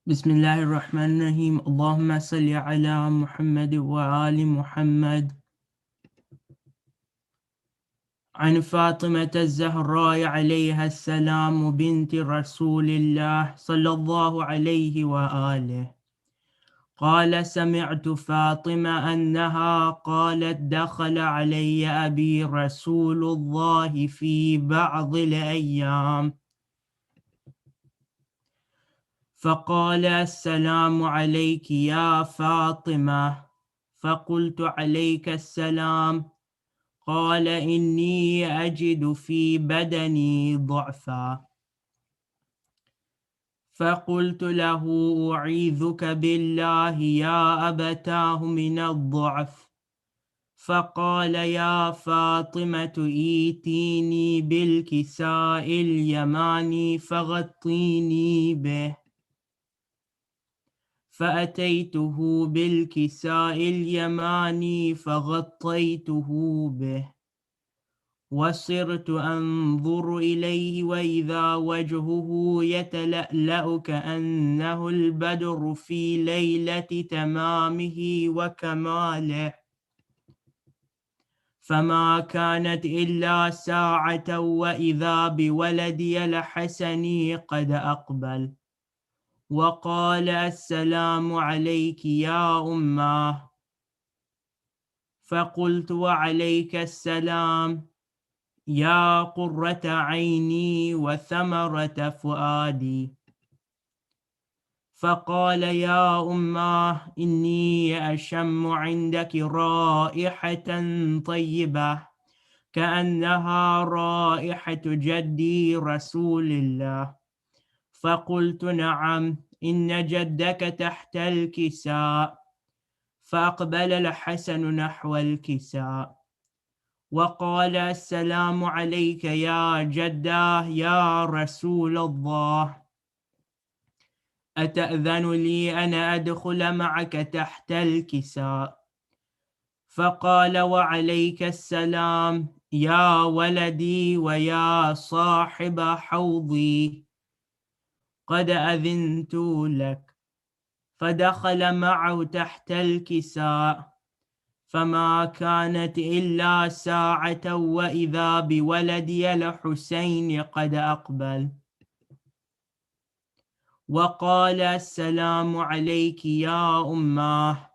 بسم الله الرحمن الرحيم. اللهم صل على محمد وآل محمد. عن فاطمة الزهراء عليها السلام بنت رسول الله صلى الله عليه وآله قال: سمعت فاطمة أنها قالت: دخل علي أبي رسول الله في بعض الأيام فقال: السلام عليك يا فاطمة. فقلت: عليك السلام. قال: إني أجد في بدني ضعفا. فقلت له: أعيذك بالله يا أبتاه من الضعف. فقال: يا فاطمة ائتيني بالكساء اليماني فغطيني به. فأتيته بالكساء اليماني فغطيته به، وصرت أنظر إليه وإذا وجهه يتلألأ كأنه البدر في ليلة تمامه وكماله. فما كانت إلا ساعة وإذا بولدي الحسن قد أقبل وقال: السلام عليك يا أماه. فقلت: وعليك السلام يا قرة عيني وثمرة فؤادي. فقال: يا أماه، إني أشم عندك رائحة طيبة كأنها رائحة جدي رسول الله. فقلت: نعم، إن جدك تحت الكساء. فأقبل الحسن نحو الكساء وقال: السلام عليك يا جداه يا رسول الله، أتأذن لي أن أدخل معك تحت الكساء؟ فقال: وعليك السلام يا ولدي ويا صاحب حوضي، قد أذنت لك. فدخل معه تحت الكساء، فما كانت إلا ساعة وإذا بولدي الحسين قد أقبل وقال: السلام عليك يا أماه.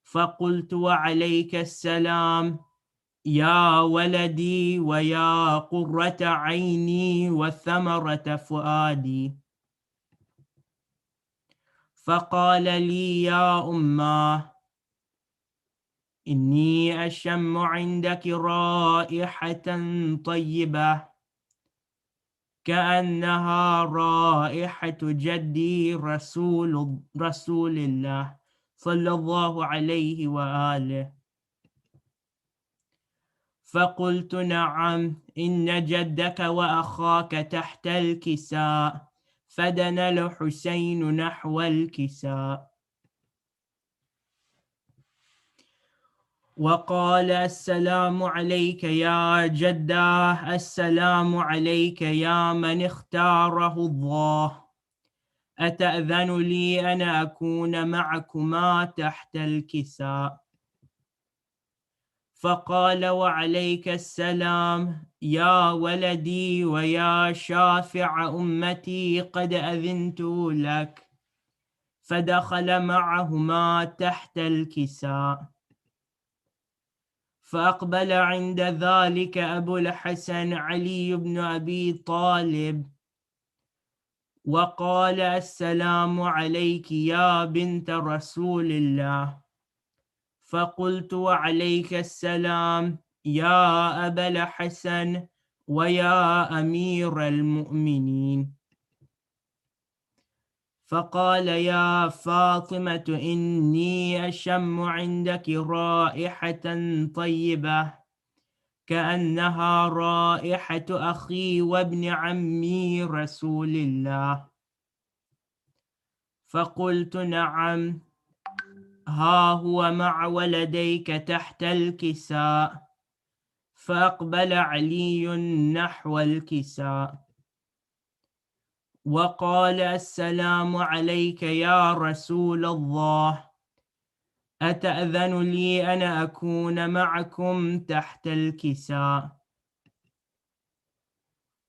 فقلت: وعليك السلام يا ولدي ويا قرة عيني وثمرة فؤادي. فقال لي: يا أماه، إني أشم عندك رائحة طيبة كأنها رائحة جدي رسول الله صلى الله عليه وآله. فقلت: نعم، إن جدك وأخاك تحت الكساء. فدنا الحسين نحو الكساء وقال: السلام عليك يا جداه، السلام عليك يا من اختاره الله، أتأذن لي أن أكون معكما تحت الكساء؟ فقال: وعليك السلام يا ولدي ويا شافع أمتي، قد أذنت لك. فدخل معهما تحت الكساء. فأقبل عند ذلك أبو الحسن علي بن أبي طالب وقال: السلام عليك يا بنت رسول الله. فقلت: وعليك السلام يا أبا الحسن ويا أمير المؤمنين. فقال: يا فاطمة، إني أشم عندك رائحة طيبة كأنها رائحة أخي وابن عمي رسول الله. فقلت: نعم، ها هو مع ولديك تحت الكساء. فأقبل علي نحو الكساء وقال السلام عليك يا رسول الله، أتأذن لي أن أكون معكم تحت الكساء؟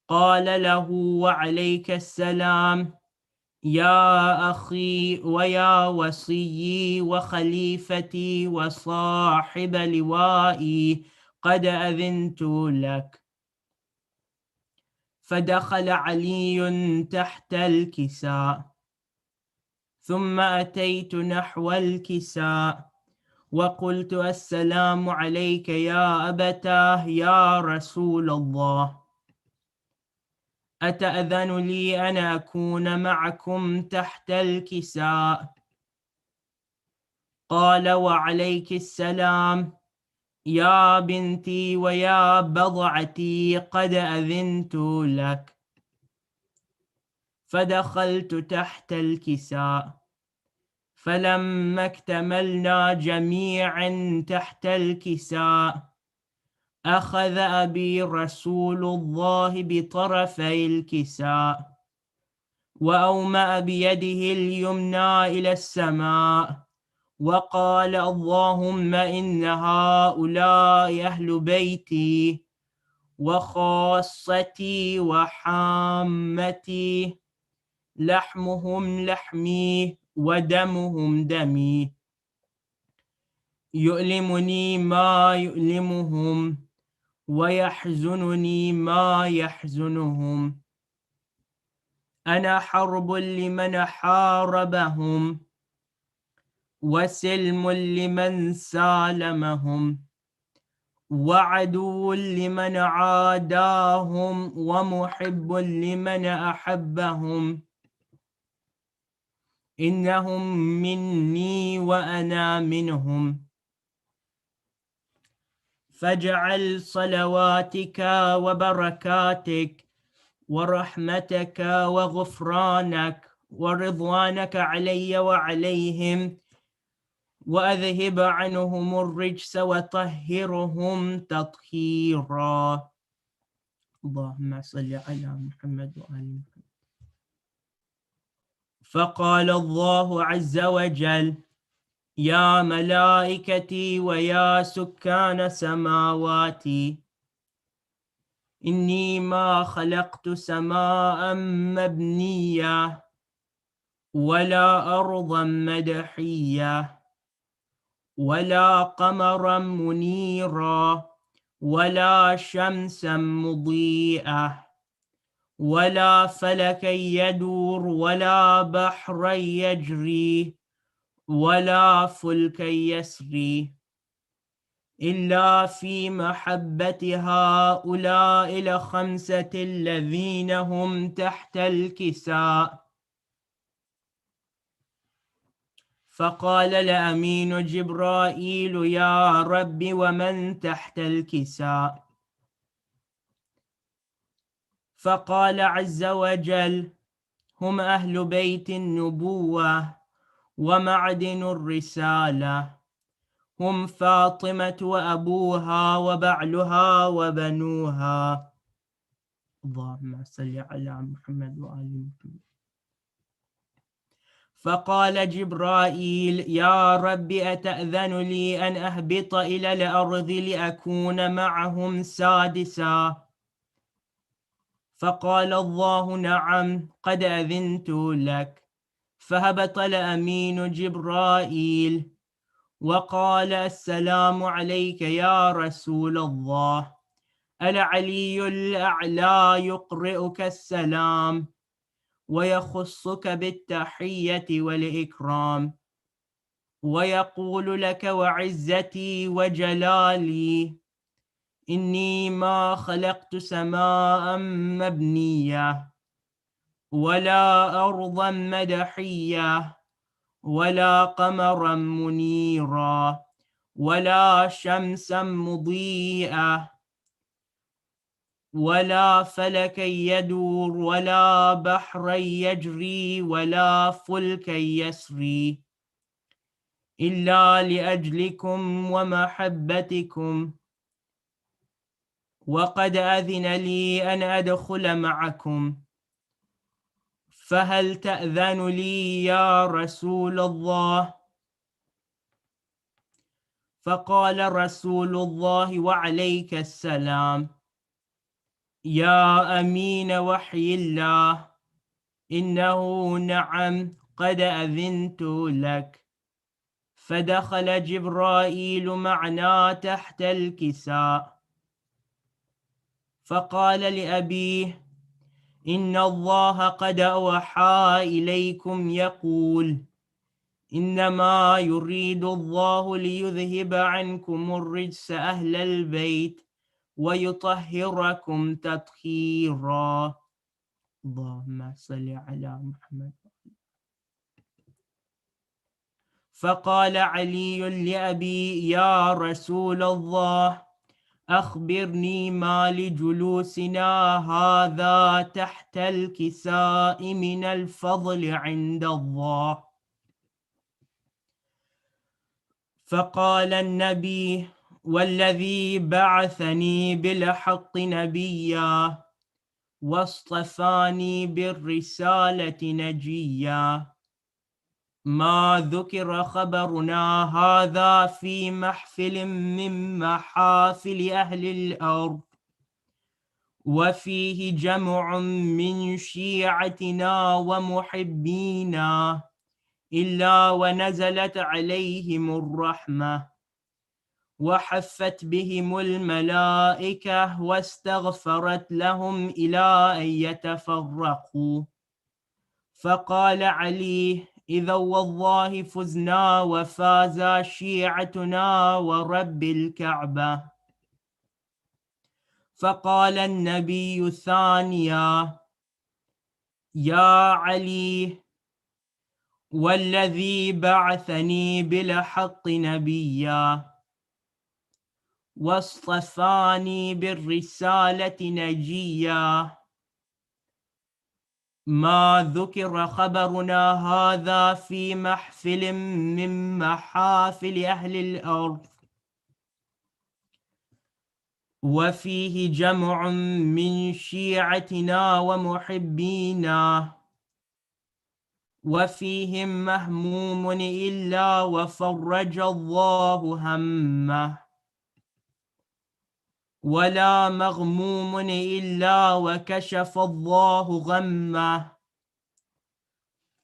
قال له وعليك السلام يا أخي ويا وصيي وخليفتي وصاحب لوائي، قد أذنت لك. فدخل علي تحت الكساء، ثم أتيت نحو الكساء وقلت السلام عليك يا أبتاه يا رسول الله، أتأذن لي أن أكون معكم تحت الكساء؟ قال وعليك السلام يا بنتي ويا بضعتي، قد أذنت لك. فدخلت تحت الكساء، فلما اكتملنا جميعا تحت الكساء أخذ أبي رسول الله بطرفي الكساء وأومأ بيده اليمنى إلى السماء وقال اللهم إن هؤلاء أهل بيتي وخاصتي وحامتي، لحمهم لحمي ودمهم دمي، يؤلمني ما يؤلمهم ويحزنني ما يحزنهم، أنا حرب لمن حاربهم وسلم لمن سالمهم وعدو لمن عاداهم ومحب لمن أحبهم، إنهم مني وأنا منهم. فاجعل صلواتك وبركاتك ورحمتك وغفرانك ورضوانك علي وعليهم، وأذهب عنهم الرجس وطهرهم تطهيرا. اللهم صل على محمد وآل محمد. فقال الله عز وجل يا ملائكتي ويا سكان سماواتي، إني ما خلقت سماء مبنية ولا أرضا مدحية ولا قمرا منيرا ولا شمسا مضيئة ولا فلكا يدور ولا بحرا يجري ولا فلكا يسري، إلا في محبة هؤلاء الخمسة الذين هم تحت الكساء. فقال الأمين جبرائيل يا رب ومن تحت الكساء؟ فقال عز وجل هم أهل بيت النبوة ومعدن الرسالة، هم فاطمة وأبوها وبعلها وبنوها. اللهم صل على محمد وآل محمد. فقال جبرائيل يا رب أتأذن لي أن أهبط إلى الأرض لأكون معهم سادسا؟ فقال الله نعم قد أذنت لك. فهبط الأمين جبرائيل وقال السلام عليك يا رسول الله، العلي الأعلى يقرئك السلام ويخصك بالتحية والإكرام ويقول لك وعزتي وجلالي إني ما خلقت سماء مبنية ولا أرضا مدحية ولا قمرا منيرا ولا شمسا مضيئة ولا فلكا يدور ولا بحرا يجري ولا فلكا يسري، إلا لأجلكم ومحبتكم، وقد أذن لي أن أدخل معكم. فهل تأذن لي يا رسول الله؟ فقال رسول الله وعليك السلام: يا أمين وحي الله، إنه نعم قد أذنت لك. فدخل جبرائيل معنا تحت الكساء، فقال لأبيه: إن الله قد أوحى إليكم يقول: إنما يريد الله ليذهب عنكم الرجس أهل البيت ويطهركم تطهيرا. اللهم صل على محمد. فقال علي لأبي: يا رسول الله، أخبرني ما لجلوسنا هذا تحت الكساء من الفضل عند الله. فقال النبي: والذي بعثني بالحق نبيا واصطفاني بالرسالة نجيا، ما ذكر خبرنا هذا في محفل من محافل أهل الأرض، وفيه جمع من شيعتنا ومحبينا، إلا ونزلت عليهم الرحمة وحفت بهم الملائكة واستغفرت لهم إلى أن يتفرقوا. فقال علي: إذا والله فزنا وفاز شيعتنا ورب الكعبة. فقال النبي ثانيا: يا علي، والذي بعثني بالحق نبيا واصطفاني بالرسالة نجيا، ما ذكر خبرنا هذا في محفل من محافل أهل الأرض، وفيه جمع من شيعتنا ومحبينا، وفيهم مهموم إلا وفرج الله همه، ولا مغموم إلا وكشف الله غمه،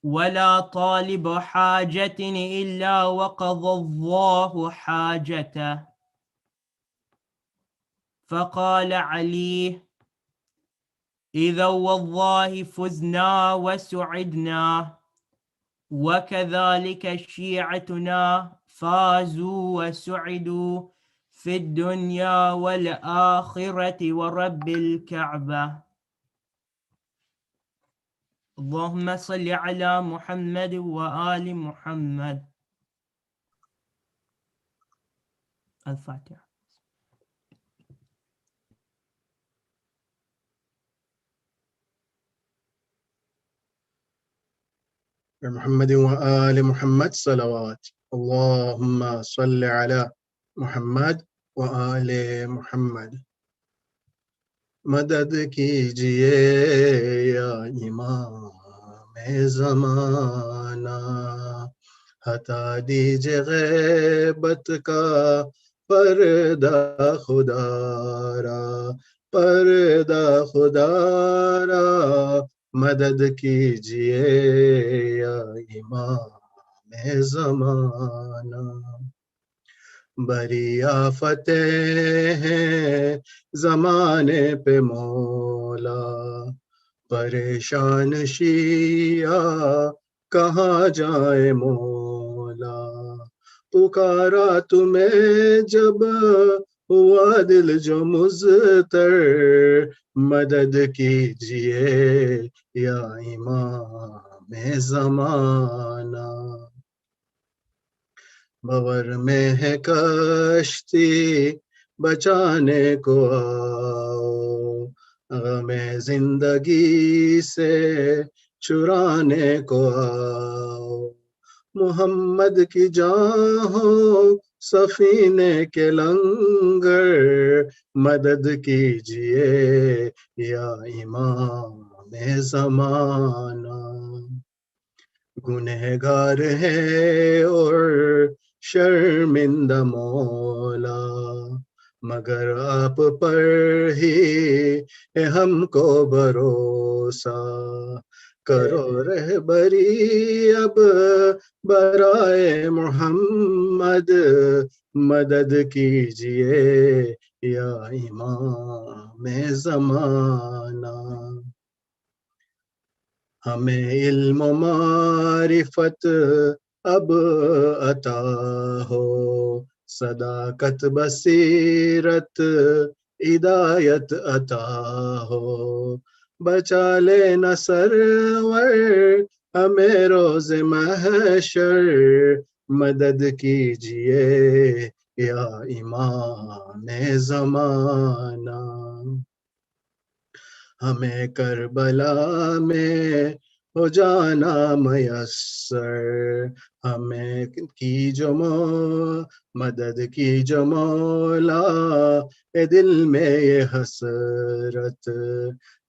ولا طالب حاجة إلا وقضى الله حاجته. فقال علي: إذا والله فزنا وسعدنا، وكذلك شيعتنا فازوا وسعدوا في الدنيا والآخرة ورب الكعبة. اللهم صل على محمد وآل محمد. الفاتحة. محمد وآل محمد صلوات. اللهم صل على محمد وآل محمد. मदद कीजिए या इमाम ज़माना, हटा दीजिए गैबत का पर्दा खुदारा, पर्दा खुदारा, मदद कीजिए या इमाम ज़माना। बड़ी आफतें हैं ज़माने पे मौला, परेशान शिया कहाँ जाए मौला, पुकारा तुम्हें जब हुआ दिल जो मुज़तर, मदद कीजिए या इमाम ज़माना। बवर में है कश्ती बचाने को आओ, गमे जिंदगी से चुराने को आओ, मोहम्मद की जान हो सफीने के लंगर, मदद कीजिए या इमाम زمانہ گنہگار ہے اور شرمندہ مولا مگر آپ پر ہی ہے ہم کو بھروسہ کرو رہبری اب برائے محمد مدد کیجئے یا امام زمانہ ہمیں علم و معرفت اب عطا ہو صداقت بصیرت ہدایت عطا ہو بچا لینا سرور ہمیں روز محشر مدد کیجئے یا امام زمانہ ہمیں کربلا میں ہو جانا میسر ہمیں مدد کی جو مولا اے دل میں یہ حسرت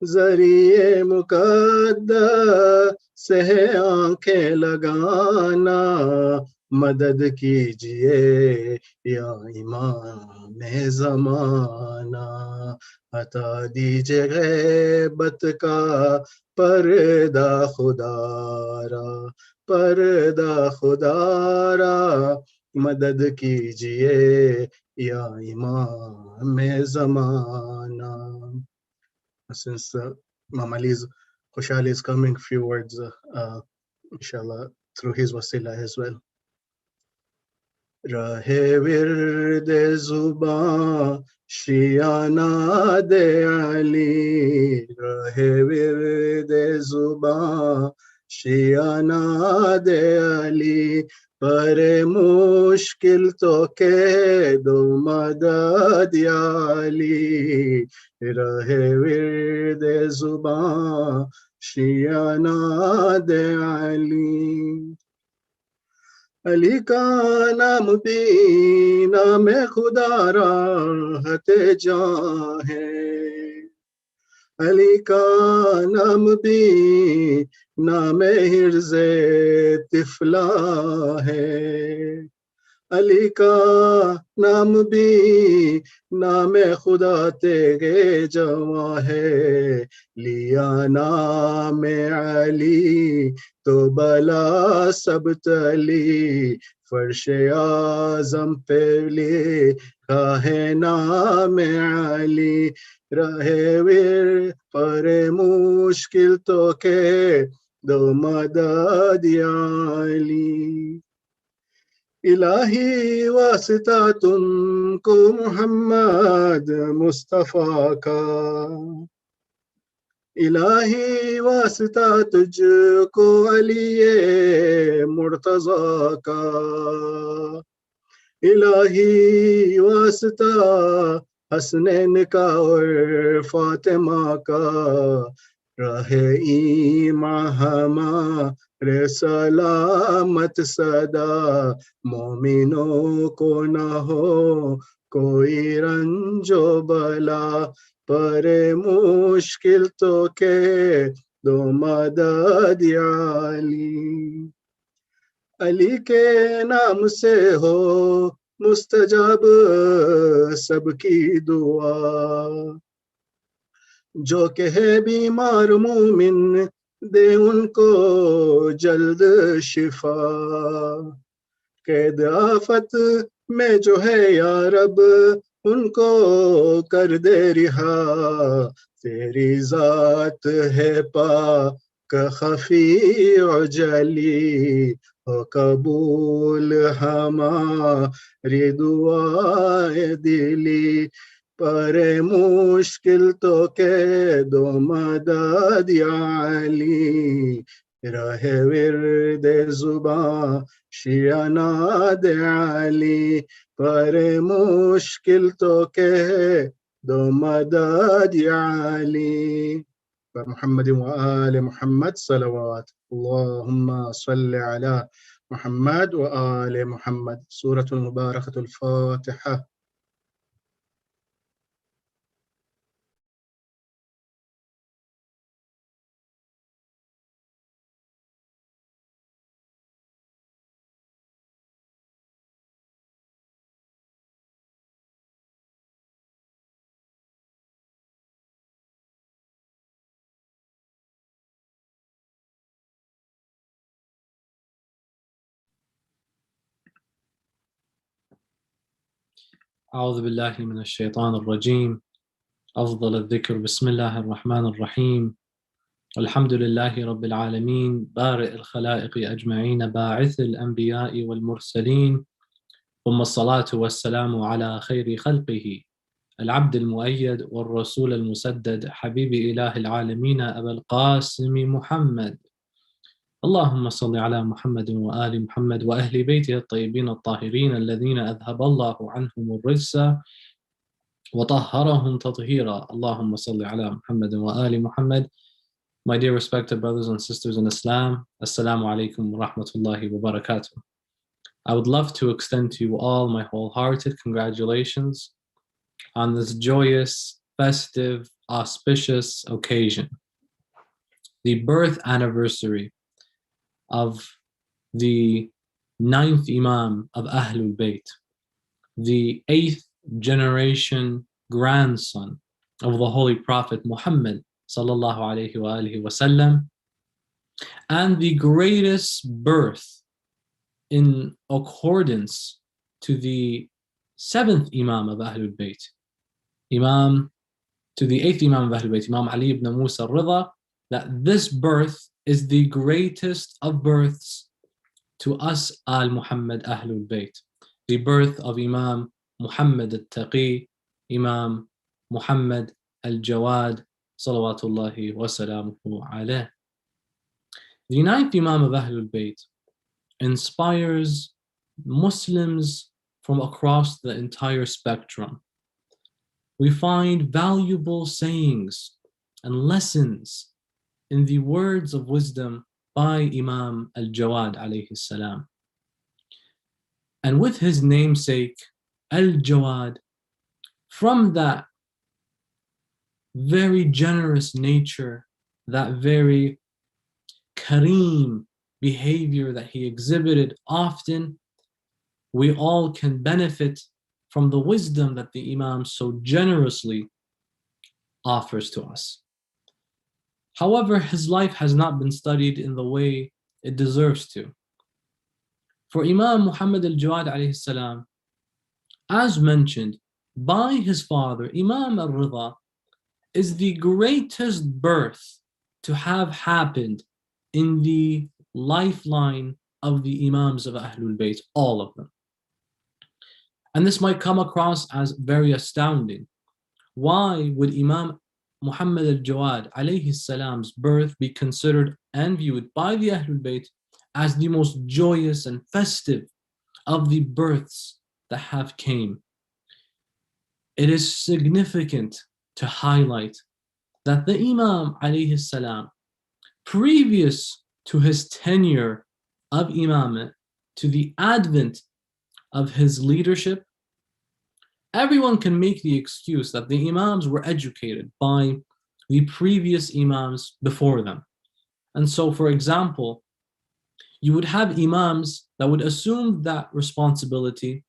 ذریعے مقدس سے آنکھیں لگانا مدد کیجئے یا امام زمانہ عطا دیجئے غیبت کا پردہ خدارا مدد کیجئے یا امام زمانہ. Since Imam Ali's Khushali is coming, few words inshallah through his wasila as well. رہے ورد زباں شیانہ دے علی رہے ورد زباں شیانہ دے علی پر مشکل تو کہ دو مدد یا علی رہے ورد زباں شیانہ دے علی علی کا نام بھی نام خدا راحت جاں ہے علی کا نام بھی نام حرز طفلا ہے علی کا نام بھی نام خدا تیرے جواں ہے لیا نام علی تو بلا سب تلی فرش اعظم پہ لکھا ہے نام علی رہے ور پر مشکل تو کہ دو مدد یا علی الہی واسطہ تم کو محمد مصطفیٰ کا الہی واسطہ تجھ کو علی مرتضیٰ کا الہی واسطہ حسنین کا اور فاطمہ کا رہے ایمان ہمارے سلامت صدا مومنوں کو نہ ہو کوئی رنج و بلا پر مشکل تو کہ دو مدد یا علی علی کے نام سے ہو مستجاب سب کی دعا جو کہ ہے بیمار مومن دے ان کو جلد شفا قید آفت میں جو ہے یا رب ان کو کر دے رہا تیری ذات ہے پاک خفی و جلی ہو قبول ہماری دعائے دلی پر مشکل تو کہ دو مدد یا علی رہے ورد زباں شیانہ دے علی پر مشکل تو کہ دو مدد یا علی محمد وآل محمد صلوات اللهم صل على محمد وآل محمد سورة المباركة الفاتحة أعوذ بالله من الشيطان الرجيم أفضل الذكر بسم الله الرحمن الرحيم الحمد لله رب العالمين بارئ الخلائق أجمعين باعث الأنبياء والمرسلين ثم الصلاة والسلام على خير خلقه العبد المؤيد والرسول المسدد حبيب إله العالمين أبا القاسم محمد اللهم صل على محمد وآل محمد وأهل بيته الطيبين الطاهرين الذين أذهب الله عنهم الرجس وطهرهم تطهيرا اللهم صل على محمد وآل محمد. My dear respected brothers and sisters in Islam, Assalamu alaikum wa rahmatullahi wa barakatuh. I would love to extend to you all my wholehearted congratulations on this joyous, festive, auspicious occasion, the birth anniversary of the 9th Imam of Ahlul Bayt, the 8th generation grandson of the Holy Prophet Muhammad sallallahu alayhi wa alihi wasallam, and the greatest birth in accordance to the 7th Imam of Ahlul Bayt, to the 8th Imam of Ahlul Bayt, Imam Ali ibn Musa al-Ridha, that this birth is the greatest of births to us al-Muhammad Ahlul Bayt, the birth of Imam Muhammad al-Taqi, Imam Muhammad al-Jawad, salawatullahi wa salamuhu alayh. The 9th Imam of Ahlul Bayt inspires Muslims from across the entire spectrum. We find valuable sayings and lessons in the words of wisdom by Imam al-Jawad alayhi salam. And with his namesake, al-Jawad, from that very generous nature, that very kareem behavior that he exhibited often, we all can benefit from the wisdom that the Imam so generously offers to us. However, his life has not been studied in the way it deserves to. For Imam Muhammad al-Jawad alayhi salam, as mentioned by his father, Imam al-Ridha, is the greatest birth to have happened in the lifeline of the Imams of Ahlul Bayt, all of them. And this might come across as very astounding. Why would Imam Muhammad al-Jawad alayhi salam's birth be considered and viewed by the Ahlul Bayt as the most joyous and festive of the births that have came? It is significant to highlight that the Imam alayhi salam, previous to his tenure of imamate, to the advent of his leadership, everyone can make the excuse that the Imams were educated by the previous Imams before them. And so, for example, you would have Imams that would assume that responsibility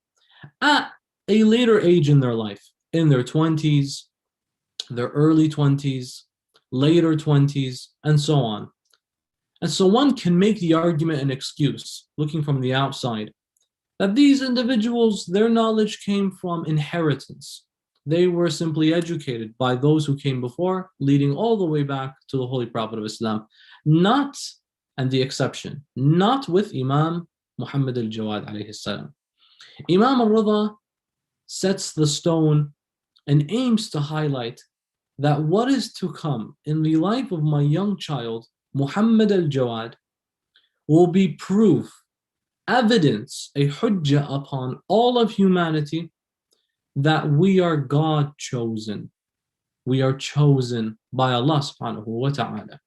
at a later age in their life, in their 20s, their early 20s, later 20s, and so on. And so one can make the argument and excuse, looking from the outside, that these individuals, their knowledge came from inheritance. They were simply educated by those who came before, leading all the way back to the Holy Prophet of Islam. Not, and the exception, not with Imam Muhammad al-Jawad alayhi salam. Imam al-Ridha sets the stone and aims to highlight that what is to come in the life of my young child, Muhammad al-Jawad, will be proof, evidence, a hujjah upon all of humanity that we are God chosen. We are chosen by Allah subhanahu wa ta'ala.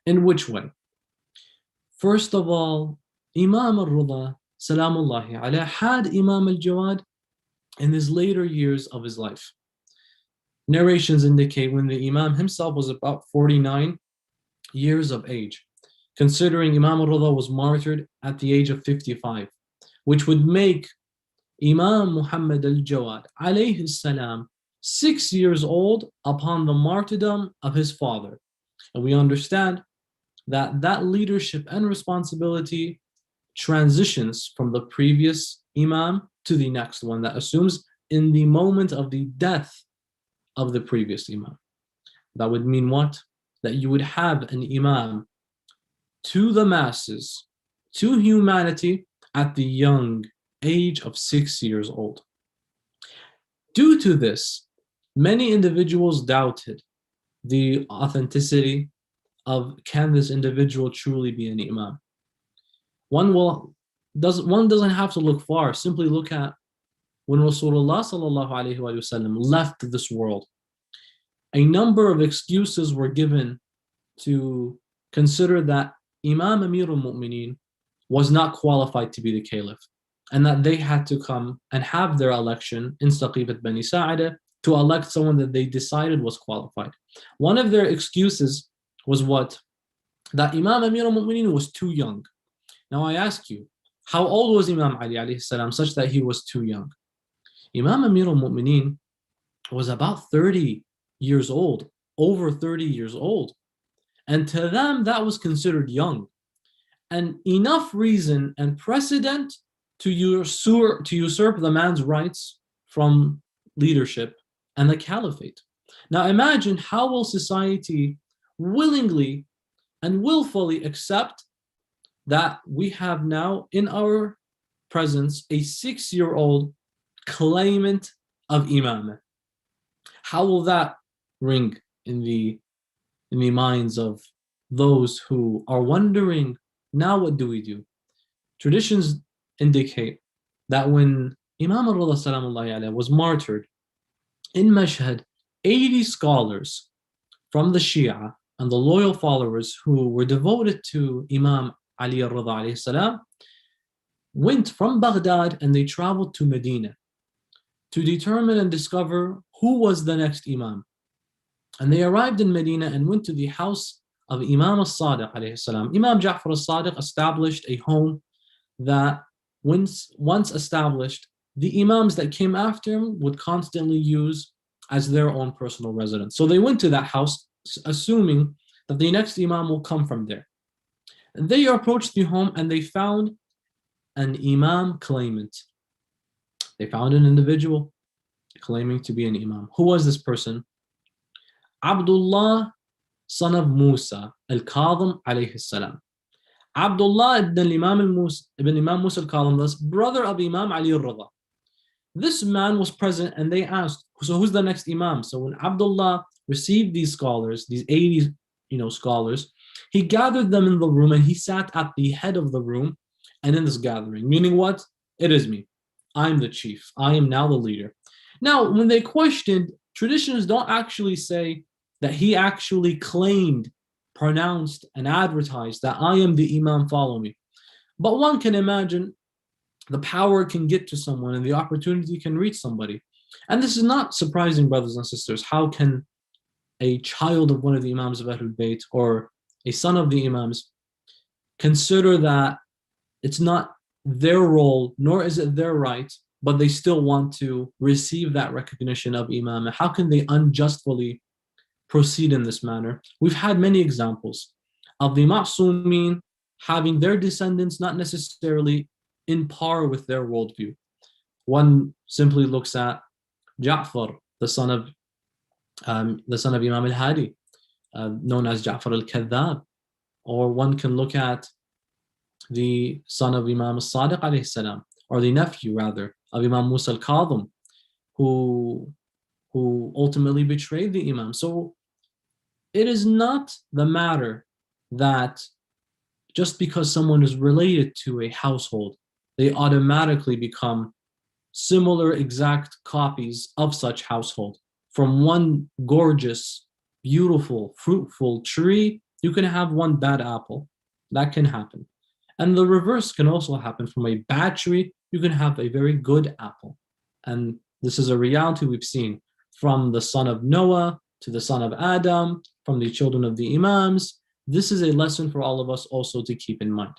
In which way? First of all, Imam al-Ridha, salamullahi alayh, had Imam al-Jawad in his later years of his life. Narrations indicate when the Imam himself was about 49 years of age, considering Imam al-Ridha was martyred at the age of 55, which would make Imam Muhammad al-Jawad alayhi salam 6 years old upon the martyrdom of his father. And we understand that that leadership and responsibility transitions from the previous Imam to the next one that assumes in the moment of the death of the previous Imam. That would mean what? That you would have an Imam to the masses, to humanity, at the young age of 6 years old. Due to this, many individuals doubted the authenticity of, can this individual truly be an Imam? One doesn't have to look far. Simply look at when Rasulullah sallallahu alaihi wasallam left this world. A number of excuses were given to consider that Imam Amir al-Mu'mineen was not qualified to be the caliph, and that they had to come and have their election in Saqifat Bani Sa'ida to elect someone that they decided was qualified. One of their excuses was what? That Imam Amir al-Mu'mineen was too young. Now I ask you, how old was Imam Ali alayhi salam such that he was too young? Imam Amir al-Mu'mineen was about 30 years old, over 30 years old. And to them, that was considered young. And enough reason and precedent to usurp the man's rights from leadership and the caliphate. Now imagine, how will society willingly and willfully accept that we have now in our presence a 6-year-old claimant of imamah? How will that ring in the minds of those who are wondering, now what do we do? Traditions indicate that when Imam al-Rida salamullahi alayhi was martyred in Mashhad, 80 scholars from the Shia and the loyal followers who were devoted to Imam Ali al-Rida alayhi salam went from Baghdad and they traveled to Medina to determine and discover who was the next Imam. And they arrived in Medina and went to the house of Imam al-Sadiq alayhi salam. Imam Ja'far al-Sadiq established a home that once established, the Imams that came after him would constantly use as their own personal residence. So they went to that house assuming that the next Imam will come from there. And they approached the home and they found an Imam claimant. They found an individual claiming to be an Imam. Who was this person? Abdullah, son of Musa al-Kadhim alayhi salam. Abdullah ibn Imam Musa al-Kadhim, the brother of Imam Ali al-Rida. This man was present and they asked, so who's the next Imam? So when Abdullah received these scholars, these 80 scholars, he gathered them in the room and he sat at the head of the room and in this gathering. Meaning what? It is me. I'm the chief. I am now the leader. Now, when they questioned, traditions don't actually say that he actually claimed, pronounced, and advertised that I am the Imam, follow me. But one can imagine the power can get to someone and the opportunity can reach somebody. And this is not surprising, brothers and sisters. How can a child of one of the Imams of Ahlul Bayt or a son of the Imams consider that it's not their role, nor is it their right, but they still want to receive that recognition of Imam? How can they unjustly proceed in this manner? We've had many examples of the Ma'sumin having their descendants not necessarily in par with their worldview. One simply looks at Ja'far, the son of Imam al-Hadi, known as Ja'far al-Kadhab. Or one can look at the son of Imam al-Sadiq alayhi salam, or the nephew rather of Imam Musa al-Kadhim, who ultimately betrayed the Imam. So it is not the matter that just because someone is related to a household, they automatically become similar exact copies of such household. From one gorgeous, beautiful, fruitful tree, you can have one bad apple. That can happen. And the reverse can also happen. From a bad tree, you can have a very good apple. And this is a reality we've seen from the son of Noah to the son of Adam, from the children of the Imams. This is a lesson for all of us also to keep in mind.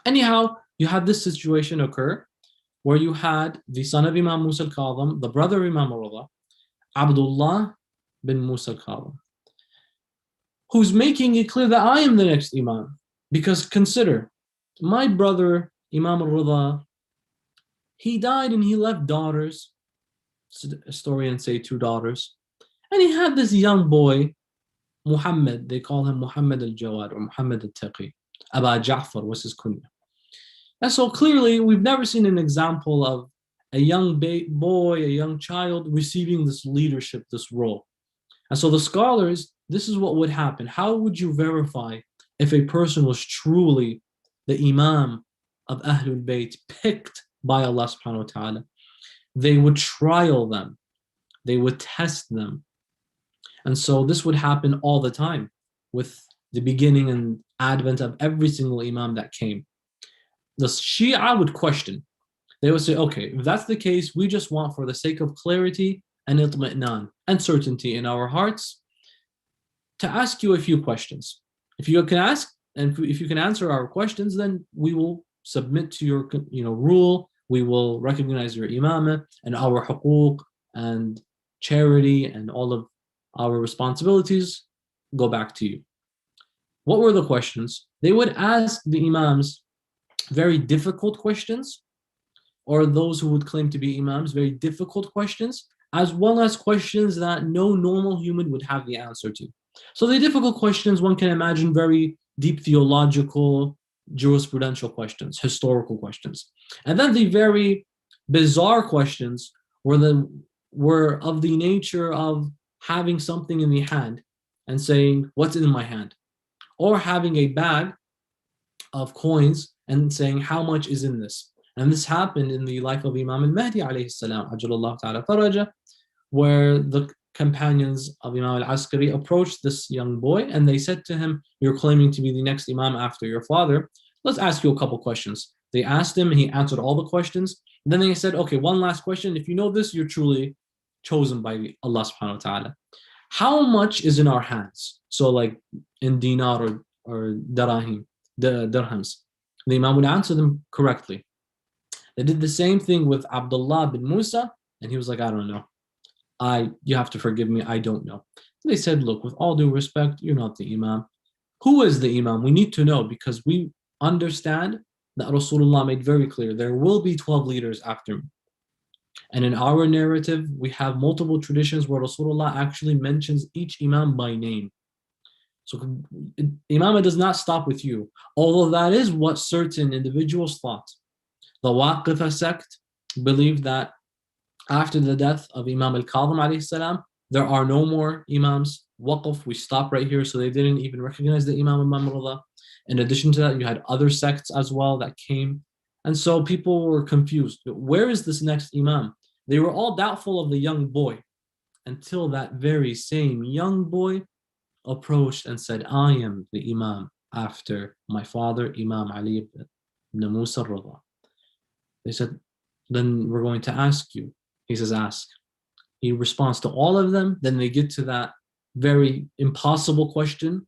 Anyhow, you had this situation occur where you had the son of Imam Musa al-Kadhim, the brother of Imam al-Rida, Abdullah bin Musa al-Kadhim, who's making it clear that I am the next Imam. Because consider, my brother Imam al-Rida, he died and he left daughters historians say 2 daughters. And he had this young boy, Muhammad. They call him Muhammad al-Jawad or Muhammad al-Taqi. Aba Ja'far was his kunya. And so clearly, we've never seen an example of a young boy, a young child receiving this leadership, this role. And so the scholars, this is what would happen. How would you verify if a person was truly the Imam of Ahlul Bayt, picked by Allah subhanahu wa ta'ala? They would trial them. They would test them. And so this would happen all the time with the beginning and advent of every single Imam that came. The Shia would question. They would say, okay, if that's the case, we just want, for the sake of clarity and itmi'nan and certainty in our hearts, to ask you a few questions. If you can ask and if you can answer our questions, then we will submit to your rule. We will recognize your imamah and our huquq and charity and all of our responsibilities go back to you. What were the questions? They would ask the imams very difficult questions, or those who would claim to be imams, very difficult questions, as well as questions that no normal human would have the answer to. So the difficult questions, one can imagine very deep theological, jurisprudential questions, historical questions. And then the very bizarre questions were of the nature of having something in the hand and saying, what's in my hand? Or having a bag of coins and saying, how much is in this? And this happened in the life of Imam al-Mahdi alayhi salam, ajalallahu ta'ala faraja, where the companions of Imam al-Askari approached this young boy and they said to him, you're claiming to be the next Imam after your father. Let's ask you a couple questions. They asked him and he answered all the questions. Then they said, okay, one last question. If you know this, you're truly chosen by Allah subhanahu wa ta'ala. How much is in our hands? So like in dinar or dirhams. The Imam would answer them correctly. They did the same thing with Abdullah bin Musa, and he was like, I don't know. You have to forgive me, I don't know. They said, look, with all due respect, you're not the Imam. Who is the Imam? We need to know, because we understand that Rasulullah made very clear, there will be 12 leaders after me. And in our narrative, we have multiple traditions where Rasulullah actually mentions each Imam by name. So Imamah does not stop with you, although that is what certain individuals thought. The Waqifa sect believed that after the death of Imam al-Kadhim alayhi salam, there are no more Imams. Waqf, we stop right here, so they didn't even recognize the Imam al-Mamrullah. In addition to that, you had other sects as well that came. And so people were confused. Where is this next Imam? They were all doubtful of the young boy until that very same young boy approached and said, I am the Imam after my father, Imam Ali ibn Musa al-Rida. They said, then we're going to ask you. He says, ask. He responds to all of them. Then they get to that very impossible question.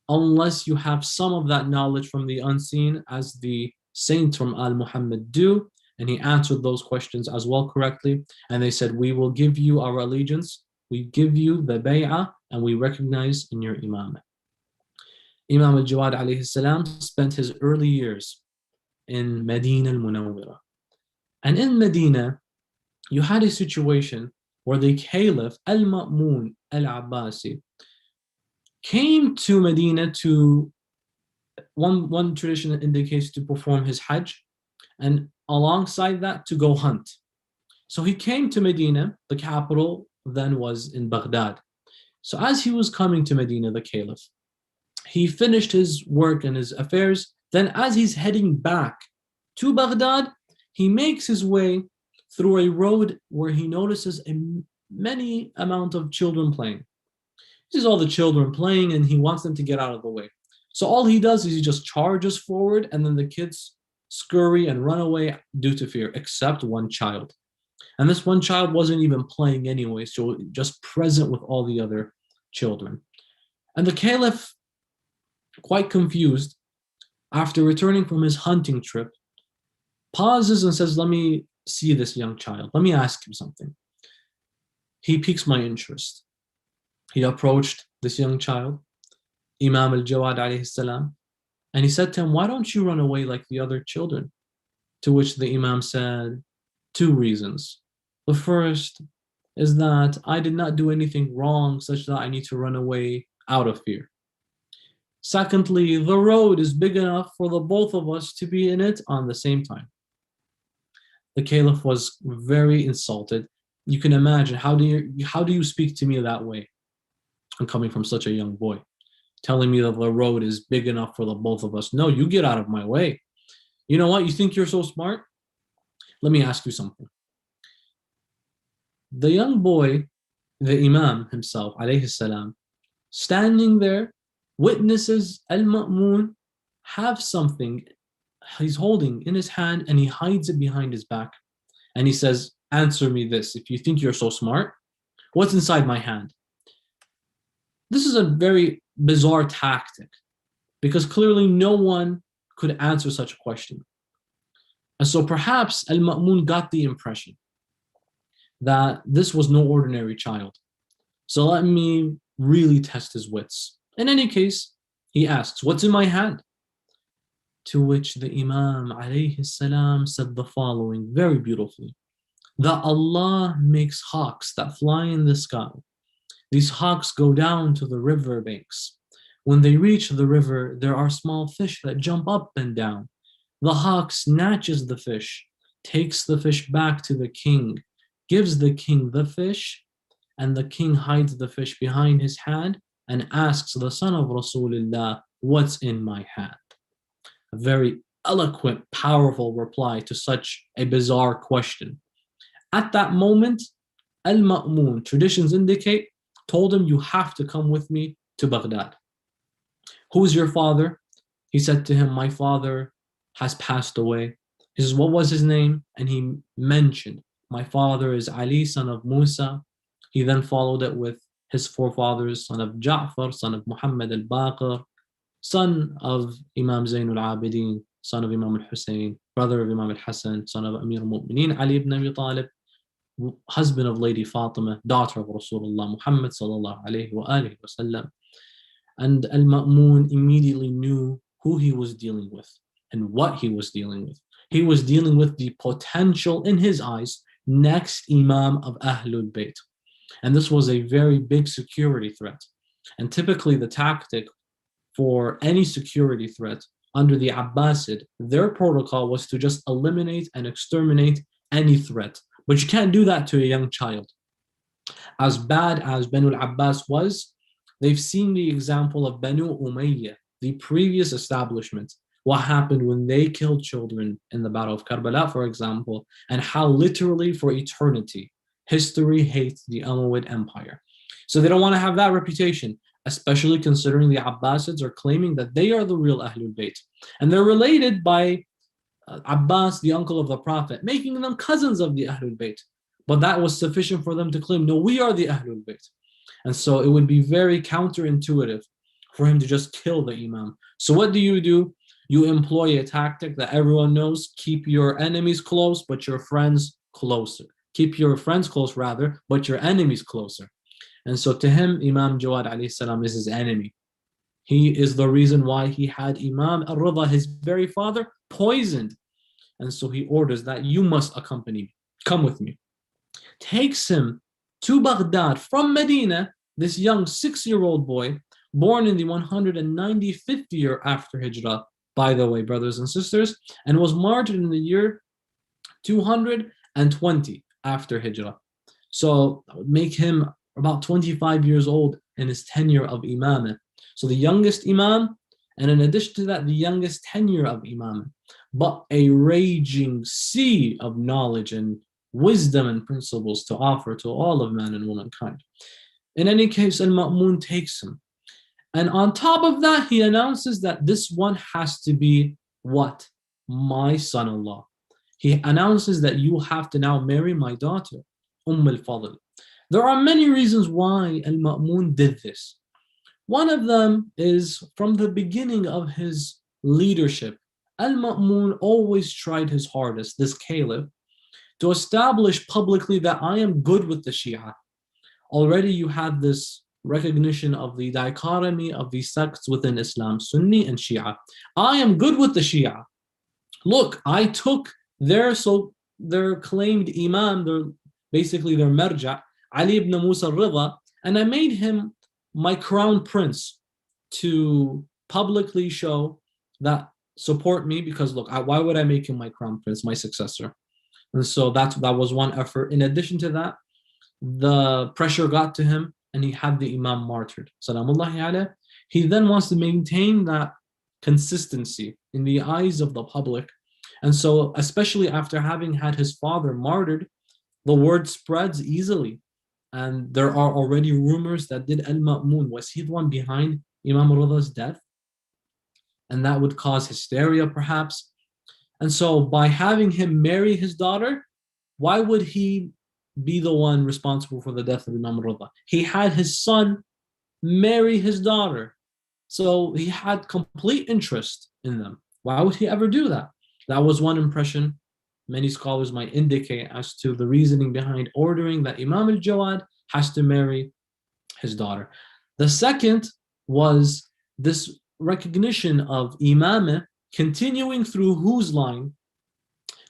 Unless you have some of that knowledge from the unseen, as the saints from Al-Muhammad do. And he answered those questions as well correctly. And they said, we will give you our allegiance. We give you the bay'ah, and we recognize in your imam. Imam al-Jawad alayhi salam spent his early years in Medina al-Munawwirah. And in Medina, you had a situation where the Caliph al-Ma'mun al-Abbasi came to Medina to, one tradition indicates, to perform his Hajj, and alongside that to go hunt. So he came to Medina, the capital then was in Baghdad. So as he was coming to Medina, the Caliph, he finished his work and his affairs. Then as he's heading back to Baghdad, he makes his way through a road where he notices many amount of children playing. He sees all the children playing and he wants them to get out of the way. So all he does is he just charges forward, and then the kids scurry and run away due to fear, except one child. And this one child wasn't even playing anyway, so just present with all the other children. And the Caliph, quite confused, after returning from his hunting trip, pauses and says, let me see this young child. Let me ask him something. He piques my interest. He approached this young child, Imam al-Jawad alayhi salam, and he said to him, why don't you run away like the other children? To which the Imam said, 2 reasons. The first is that I did not do anything wrong such that I need to run away out of fear. Secondly, the road is big enough for the both of us to be in it on the same time. The caliph was very insulted. You can imagine, how do you speak to me that way? I'm coming from such a young boy, telling me that the road is big enough for the both of us. No, you get out of my way. You know what? You think you're so smart? Let me ask you something. The young boy, the Imam himself, alayhi salam, standing there, witnesses Al-Ma'mun have something he's holding in his hand, and he hides it behind his back. And he says, answer me this. If you think you're so smart, what's inside my hand? This is a very bizarre tactic, because clearly no one could answer such a question. And so perhaps Al-Ma'mun got the impression that this was no ordinary child. So let me really test his wits. In any case, he asks, what's in my hand? To which the Imam alayhi salam said the following very beautifully, that Allah makes hawks that fly in the sky. These hawks go down to the river banks. When they reach the river, there are small fish that jump up and down. The hawk snatches the fish, takes the fish back to the king, gives the king the fish, and the king hides the fish behind his hand and asks the son of Rasulullah, what's in my hand? A very eloquent, powerful reply to such a bizarre question. At that moment, Al-Ma'mun, traditions indicate, told him, you have to come with me to Baghdad. Who's your father? He said to him, my father has passed away. He says, what was his name? And he mentioned, my father is Ali, son of Musa. He then followed it with his forefathers, son of Ja'far, son of Muhammad al-Baqir, son of Imam Zain al-Abidin, son of Imam al-Hussein, brother of Imam al-Hassan, son of Amir al-Mu'mineen, Ali ibn Abi Talib, husband of Lady Fatima, daughter of Rasulullah Muhammad sallallahu alayhi wa alihi wa sallam. And Al-Ma'mun immediately knew who he was dealing with and what he was dealing with. He was dealing with the potential, in his eyes, next Imam of Ahlul Bayt. And this was a very big security threat. And typically the tactic for any security threat under the Abbasid, their protocol was to just eliminate and exterminate any threat. But you can't do that to a young child. As bad as Banu al-Abbas was, they've seen the example of Banu Umayyah, the previous establishment, what happened when they killed children in the Battle of Karbala, for example, and how literally for eternity, history hates the Umayyad Empire. So they don't want to have that reputation, especially considering the Abbasids are claiming that they are the real Ahlul Bayt. And they're related by Abbas, the uncle of the Prophet, making them cousins of the Ahlul Bayt. But that was sufficient for them to claim, no, we are the Ahlul Bayt. And so it would be very counterintuitive for him to just kill the Imam. So what do? You employ a tactic that everyone knows: keep your enemies close, but your friends closer. Keep your friends close, rather, but your enemies closer. And so to him, Imam Jawad alayhi salam is his enemy. He is the reason why he had Imam al-Rida, his very father, poisoned. And so he orders that you must accompany me. Come with me. Takes him to Baghdad from Medina, this young 6-year-old boy, born in the 195th year after Hijrah, by the way, brothers and sisters, and was martyred in the year 220 after Hijrah. So that would make him about 25 years old in his tenure of Imamah. So the youngest Imam, and in addition to that, the youngest tenure of Imamah, but a raging sea of knowledge and wisdom and principles to offer to all of man and womankind. In any case, Al-Ma'mun takes him. And on top of that, he announces that this one has to be what? My son-in-law. He announces that you have to now marry my daughter, al-Fadl. There are many reasons why Al-Ma'mun did this. One of them is from the beginning of his leadership, Al-Ma'mun always tried his hardest, this caliph, to establish publicly that I am good with the Shia. Already you had this recognition of the dichotomy of the sects within Islam, Sunni and Shia. I am good with the Shia. Look, I took their claimed Imam, basically their marja, Ali ibn Musa al-Ridha, and I made him my crown prince to publicly show that support me, because look, why would I make him my crown prince, my successor? And so that was one effort. In addition to that, the pressure got to him and he had the Imam martyred. Salamullahi alayh. He then wants to maintain that consistency in the eyes of the public. And so, especially after having had his father martyred, the word spreads easily. And there are already rumors that did Al-Ma'mun, was he the one behind Imam Ridha's death? And that would cause hysteria perhaps. And so by having him marry his daughter, why would he be the one responsible for the death of Imam Ridha? He had his son marry his daughter. So he had complete interest in them. Why would he ever do that? That was one impression many scholars might indicate as to the reasoning behind ordering that Imam al-Jawad has to marry his daughter. The second was this recognition of Imamah continuing through whose line?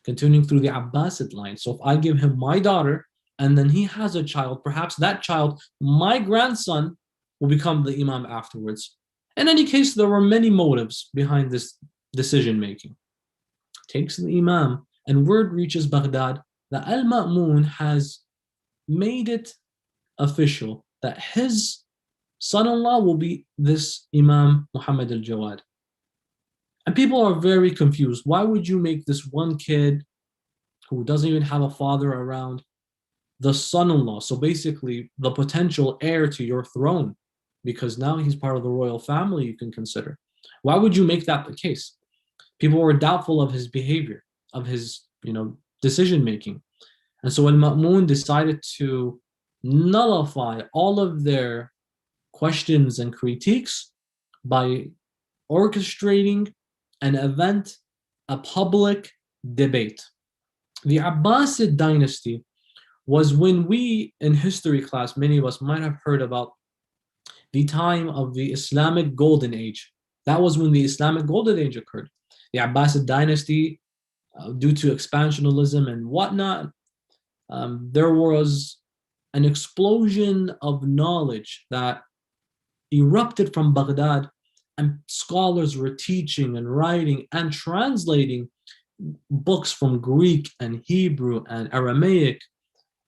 Continuing through the Abbasid line. So if I give him my daughter and then he has a child, perhaps that child, my grandson, will become the Imam afterwards. In any case, there were many motives behind this decision making. Takes the Imam, and word reaches Baghdad that Al-Ma'mun has made it official that his son-in-law will be this Imam Muhammad al-Jawad. And people are very confused. Why would you make this one kid who doesn't even have a father around the son-in-law? So basically the potential heir to your throne, because now he's part of the royal family you can consider. Why would you make that the case? People were doubtful of his behavior, of his, decision making. And so Al-Ma'mun decided to nullify all of their questions and critiques by orchestrating an event, a public debate. The Abbasid dynasty was when we, in history class, many of us might have heard about the time of the Islamic Golden Age. That was when the Islamic Golden Age occurred. The Abbasid dynasty, due to expansionism and whatnot, there was an explosion of knowledge that erupted from Baghdad, and scholars were teaching and writing and translating books from Greek and Hebrew and Aramaic,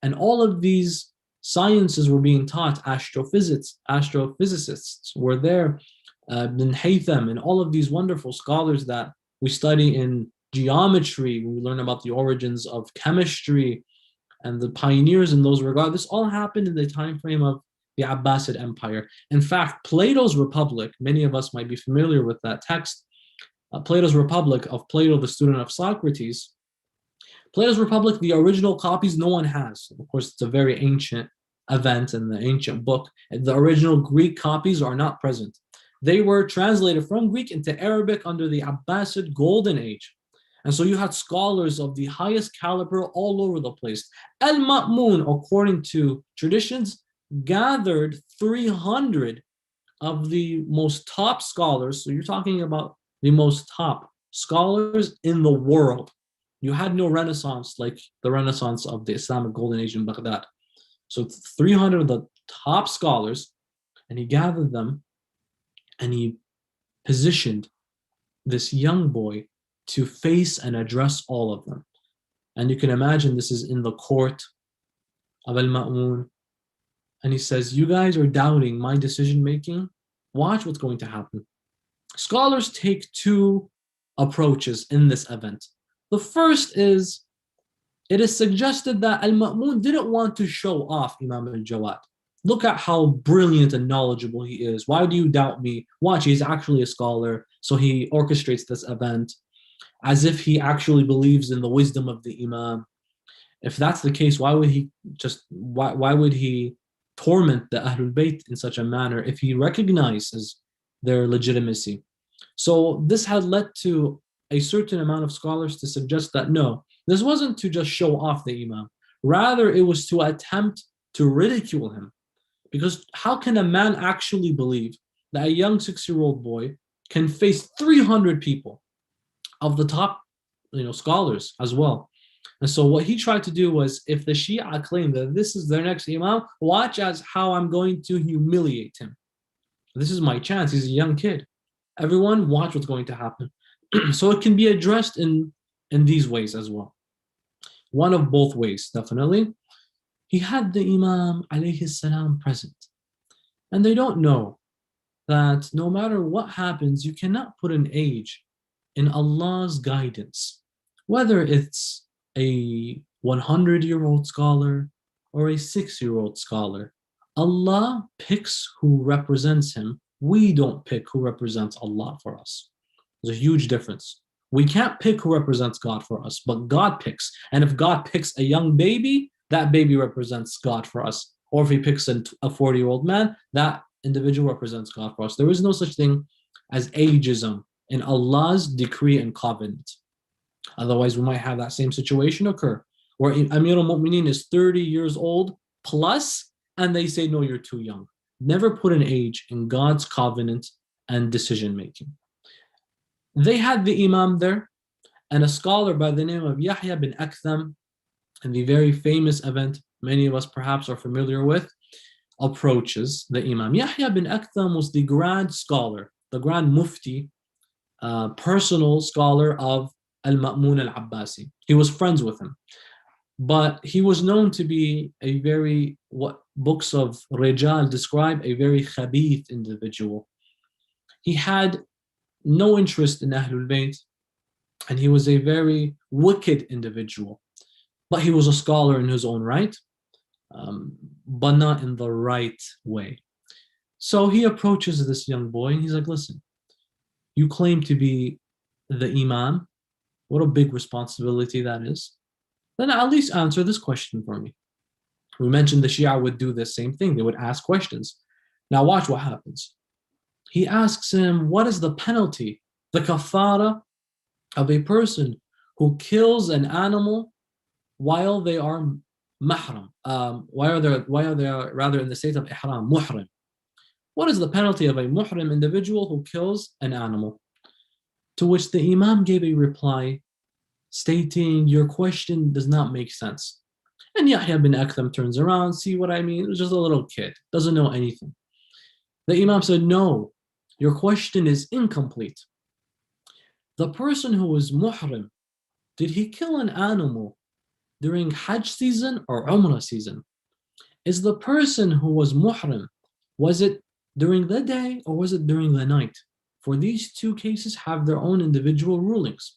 and all of these sciences were being taught. Astrophysicists were there, Ibn Haytham, and all of these wonderful scholars that we study in geometry, when we learn about the origins of chemistry and the pioneers in those regards. This all happened in the time frame of the Abbasid Empire. In fact, Plato's Republic, many of us might be familiar with that text, Plato's Republic of Plato, the student of Socrates. Plato's Republic, the original copies, no one has. Of course, it's a very ancient event in the ancient book. The original Greek copies are not present. They were translated from Greek into Arabic under the Abbasid Golden Age. And so you had scholars of the highest caliber all over the place. Al-Ma'mun, according to traditions, gathered 300 of the most top scholars. So you're talking about the most top scholars in the world. You had no Renaissance like the Renaissance of the Islamic Golden Age in Baghdad. So 300 of the top scholars, and he gathered them and he positioned this young boy to face and address all of them. And you can imagine this is in the court of Al-Ma'mun. And he says, you guys are doubting my decision making. Watch what's going to happen. Scholars take two approaches in this event. The first is, it is suggested that Al-Ma'mun didn't want to show off Imam al-Jawad. Look at how brilliant and knowledgeable he is. Why do you doubt me? Watch, he's actually a scholar. So he orchestrates this event as if he actually believes in the wisdom of the Imam. If that's the case, why would he torment the Ahlul Bayt in such a manner if he recognizes their legitimacy? So this had led to a certain amount of scholars to suggest that no, this wasn't to just show off the Imam. Rather, it was to attempt to ridicule him. Because how can a man actually believe that a young 6-year-old boy can face 300 people of the top, scholars as well, And so what he tried to do was, if the Shia claim that this is their next Imam, watch as how I'm going to humiliate him. This is my chance. He's a young kid. Everyone, watch what's going to happen. So it can be addressed in these ways as well. One of both ways, definitely. He had the Imam alayhi salam present. And they don't know that no matter what happens, you cannot put an age in Allah's guidance. Whether it's a 100-year-old scholar or a 6-year-old scholar, Allah picks who represents him. We don't pick who represents Allah for us. There's a huge difference. We can't pick who represents God for us, but God picks. And if God picks a young baby, that baby represents God for us. Or if he picks a 40-year-old man, that individual represents God for us. There is no such thing as ageism in Allah's decree and covenant. Otherwise, we might have that same situation occur, where Amir al-Mu'mineen is 30 years old plus, and they say, no, you're too young. Never put an age in God's covenant and decision making. They had the Imam there, and a scholar by the name of Yahya bin Aktham, in the very famous event many of us perhaps are familiar with, approaches the Imam. Yahya bin Aktham was the grand scholar, the grand mufti, personal scholar of Al-Ma'mun al-Abbasi. He was friends with him. But he was known to be a very, what books of Rijal describe, a very khabith individual. He had no interest in Ahlul Bayt, and he was a very wicked individual. But he was a scholar in his own right, but not in the right way. So he approaches this young boy and he's like, listen, you claim to be the Imam. What a big responsibility that is. Then at least answer this question for me. We mentioned the Shia would do the same thing. They would ask questions. Now watch what happens. He asks him, what is the penalty, the kafara of a person who kills an animal while they are mahram, while they are rather in the state of ihram, muhrim. What is the penalty of a muhrim individual who kills an animal? To which the Imam gave a reply stating, your question does not make sense. And Yahya bin Aktham turns around, see what I mean? It was just a little kid, doesn't know anything. The Imam said, no, your question is incomplete. The person who was muhrim, did he kill an animal during Hajj season or Umrah season? Is the person who was muhrim, was it during the day or was it during the night? For these two cases have their own individual rulings.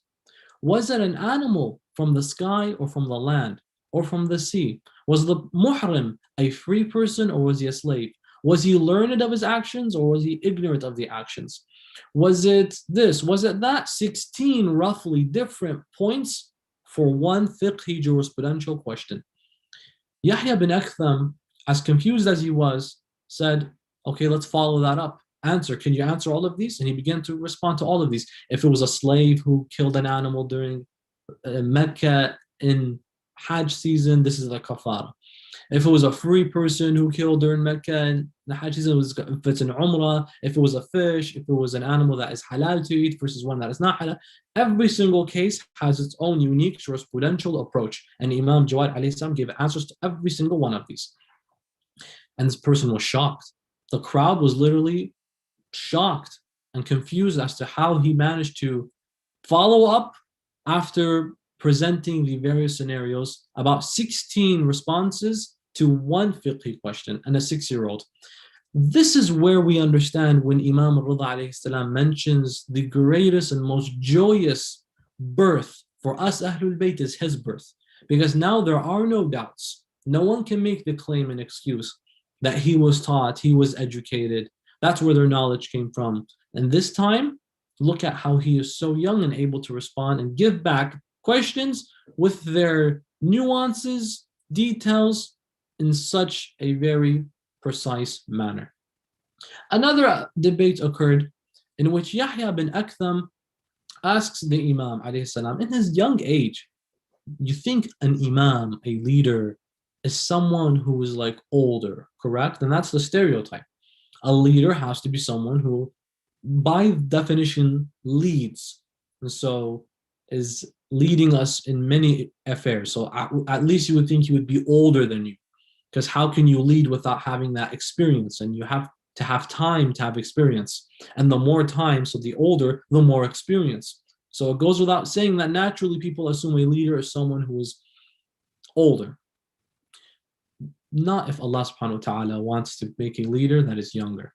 Was it an animal from the sky or from the land or from the sea? Was the muhrim a free person or was he a slave? Was he learned of his actions or was he ignorant of the actions? Was it this? Was it that? 16 roughly different points for one fiqhi jurisprudential question. Yahya bin Aktham, as confused as he was, said, okay, let's follow that up. Answer, can you answer all of these? And he began to respond to all of these. If it was a slave who killed an animal during Mecca in Hajj season, this is the kafara. If it was a free person who killed during Mecca and the Hajj season, if it's an Umrah, if it was a fish, if it was an animal that is halal to eat versus one that is not halal, every single case has its own unique jurisprudential approach. And Imam Jawad alayhi salam gave answers to every single one of these. And this person was shocked. The crowd was literally shocked and confused as to how he managed to follow up after presenting the various scenarios, about 16 responses to one fiqhi question and a 6-year-old. This is where we understand when Imam Rida alayhi salam mentions the greatest and most joyous birth for us Ahlul Bayt is his birth. Because now there are no doubts. No one can make the claim and excuse that he was taught, he was educated. That's where their knowledge came from. And this time, look at how he is so young and able to respond and give back questions with their nuances, details in such a very precise manner. Another debate occurred in which Yahya bin Aktham asks the Imam alayhi salam, in his young age, you think an Imam, a leader, is someone who is like older, correct? And that's the stereotype. A leader has to be someone who, by definition, leads. And so is leading us in many affairs. So at least you would think he would be older than you, because how can you lead without having that experience? And you have to have time to have experience. And the more time, so the older, the more experience. So it goes without saying that naturally people assume a leader is someone who is older. Not if Allah subhanahu wa ta'ala wants to make a leader that is younger.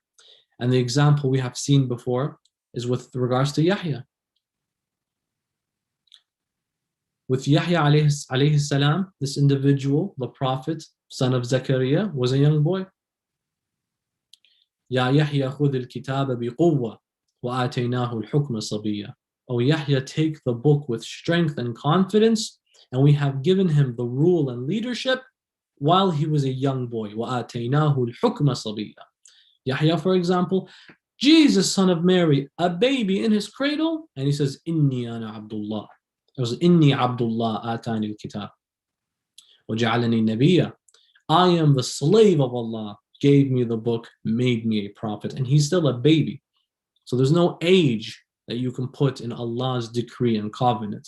And the example we have seen before is with regards to Yahya. With Yahya alayhi salam, this individual, the prophet, son of Zakaria, was a young boy. Ya Yahya khudh al-kitaba biquwwa wa ataynahu al-hukma sabiyya. O Yahya, take the book with strength and confidence, and we have given him the rule and leadership while he was a young boy. Wa ataynahu al-hukma sabiyya. Yahya, for example, Jesus, son of Mary, a baby in his cradle, and he says, Inni ana Abdullah. It was Inni Abdullah atani al-kitab wa ja'alani nabiyya. I am the slave of Allah, gave me the book, made me a prophet. And he's still a baby. So there's no age that you can put in Allah's decree and covenant.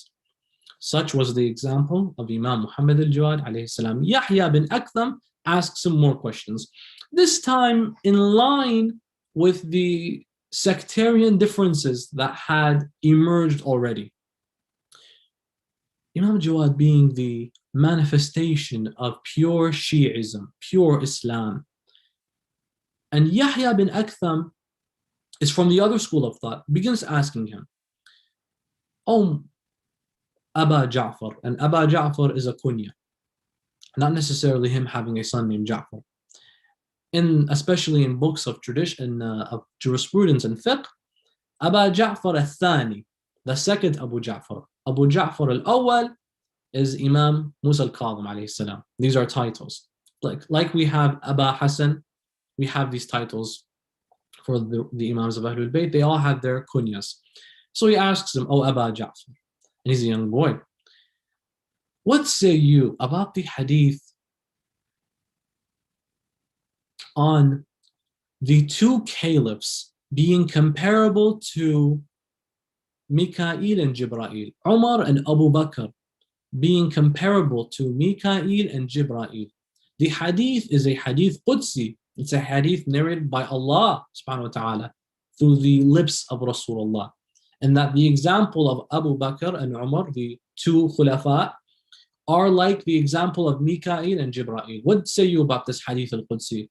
Such was the example of Imam Muhammad al-Jawad alayhi salam. Yahya bin Aktham asks some more questions. This time in line with the sectarian differences that had emerged already. Imam Jawad being the manifestation of pure Shi'ism, pure Islam. And Yahya bin Aktham is from the other school of thought, begins asking him, Oh, Aba Ja'far. And Aba Ja'far is a kunya, not necessarily him having a son named Ja'far. Especially in books of tradition, of jurisprudence and fiqh, Aba Ja'far al-Thani, the second Abu Ja'far. Abu Ja'far al-Awwal is Imam Musa al-Kadhim alayhi salam. These are titles. Like we have Aba Hassan, we have these titles for the Imams of Ahlul Bayt. They all have their kunyas. So he asks him, Oh, Aba Ja'far. And he's a young boy. What say you about the hadith on the two caliphs being comparable to Mikael and Jibra'il, Umar and Abu Bakr being comparable to Mikael and Jibra'il? The hadith is a hadith Qudsi. It's a hadith narrated by Allah subhanahu wa ta'ala through the lips of Rasulullah. And that the example of Abu Bakr and Umar, the two khulafa, are like the example of Mikael and Jibra'il. What say you about this hadith al-Qudsi?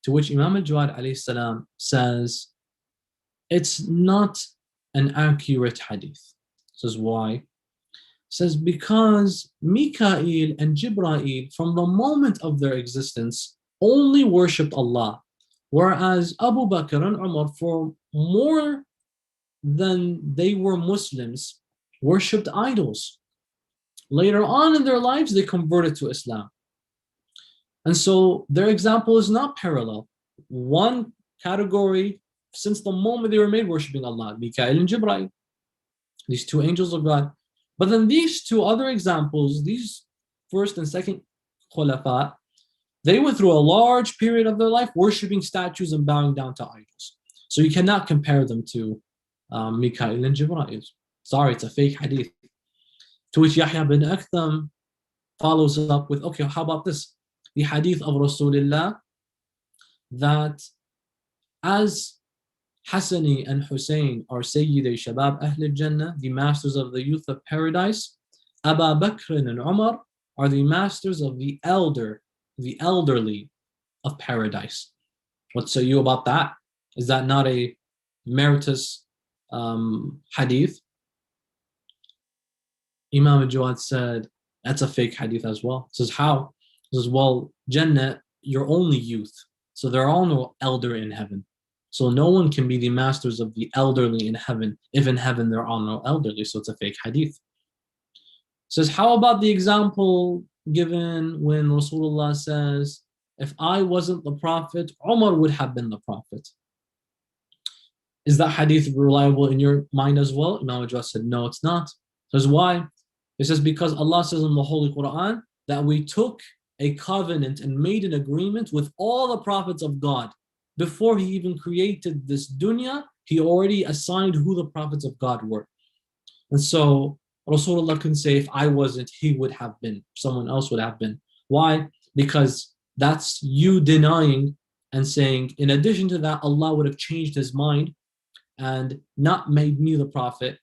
To which Imam al-Jawad alayhi salam says, it's not an accurate hadith. Says why? Says because Mikael and Jibra'il, from the moment of their existence, only worshipped Allah, whereas Abu Bakr and Umar, for more than they were Muslims, worshipped idols. Later on in their lives, they converted to Islam. And so their example is not parallel. One category, since the moment they were made, worshipping Allah, Mikael and Jibra'il, these two angels of God. But then these two other examples, these first and second khulafa, they went through a large period of their life worshipping statues and bowing down to idols. So you cannot compare them to Mikael and Jibra'il. Sorry, it's a fake hadith. To which Yahya bin Aktham follows up with, okay, how about this? The hadith of Rasulullah, that as Hassani and Hussein are Sayyidi Shabab Ahl Jannah, the masters of the youth of paradise, Abu Bakr and Umar are the masters of the elderly of paradise. What say you about that? Is that not a meritorious hadith? Imam al-Jawad said, that's a fake hadith as well. He says, how? He says, well, Jannah, you're only youth. So there are no elder in heaven. So no one can be the masters of the elderly in heaven if in heaven there are no elderly. So it's a fake hadith. Says, how about the example given when Rasulullah says, if I wasn't the prophet, Umar would have been the prophet? Is that hadith reliable in your mind as well? Imam al-Jawad said, no, it's not. Says, why? He says, because Allah says in the Holy Quran that we took a covenant and made an agreement with all the prophets of God. Before he even created this dunya, he already assigned who the prophets of God were. And so Rasulullah can say, if I wasn't, he would have been, someone else would have been. Why? Because that's you denying and saying, in addition to that, Allah would have changed his mind and not made me the prophet.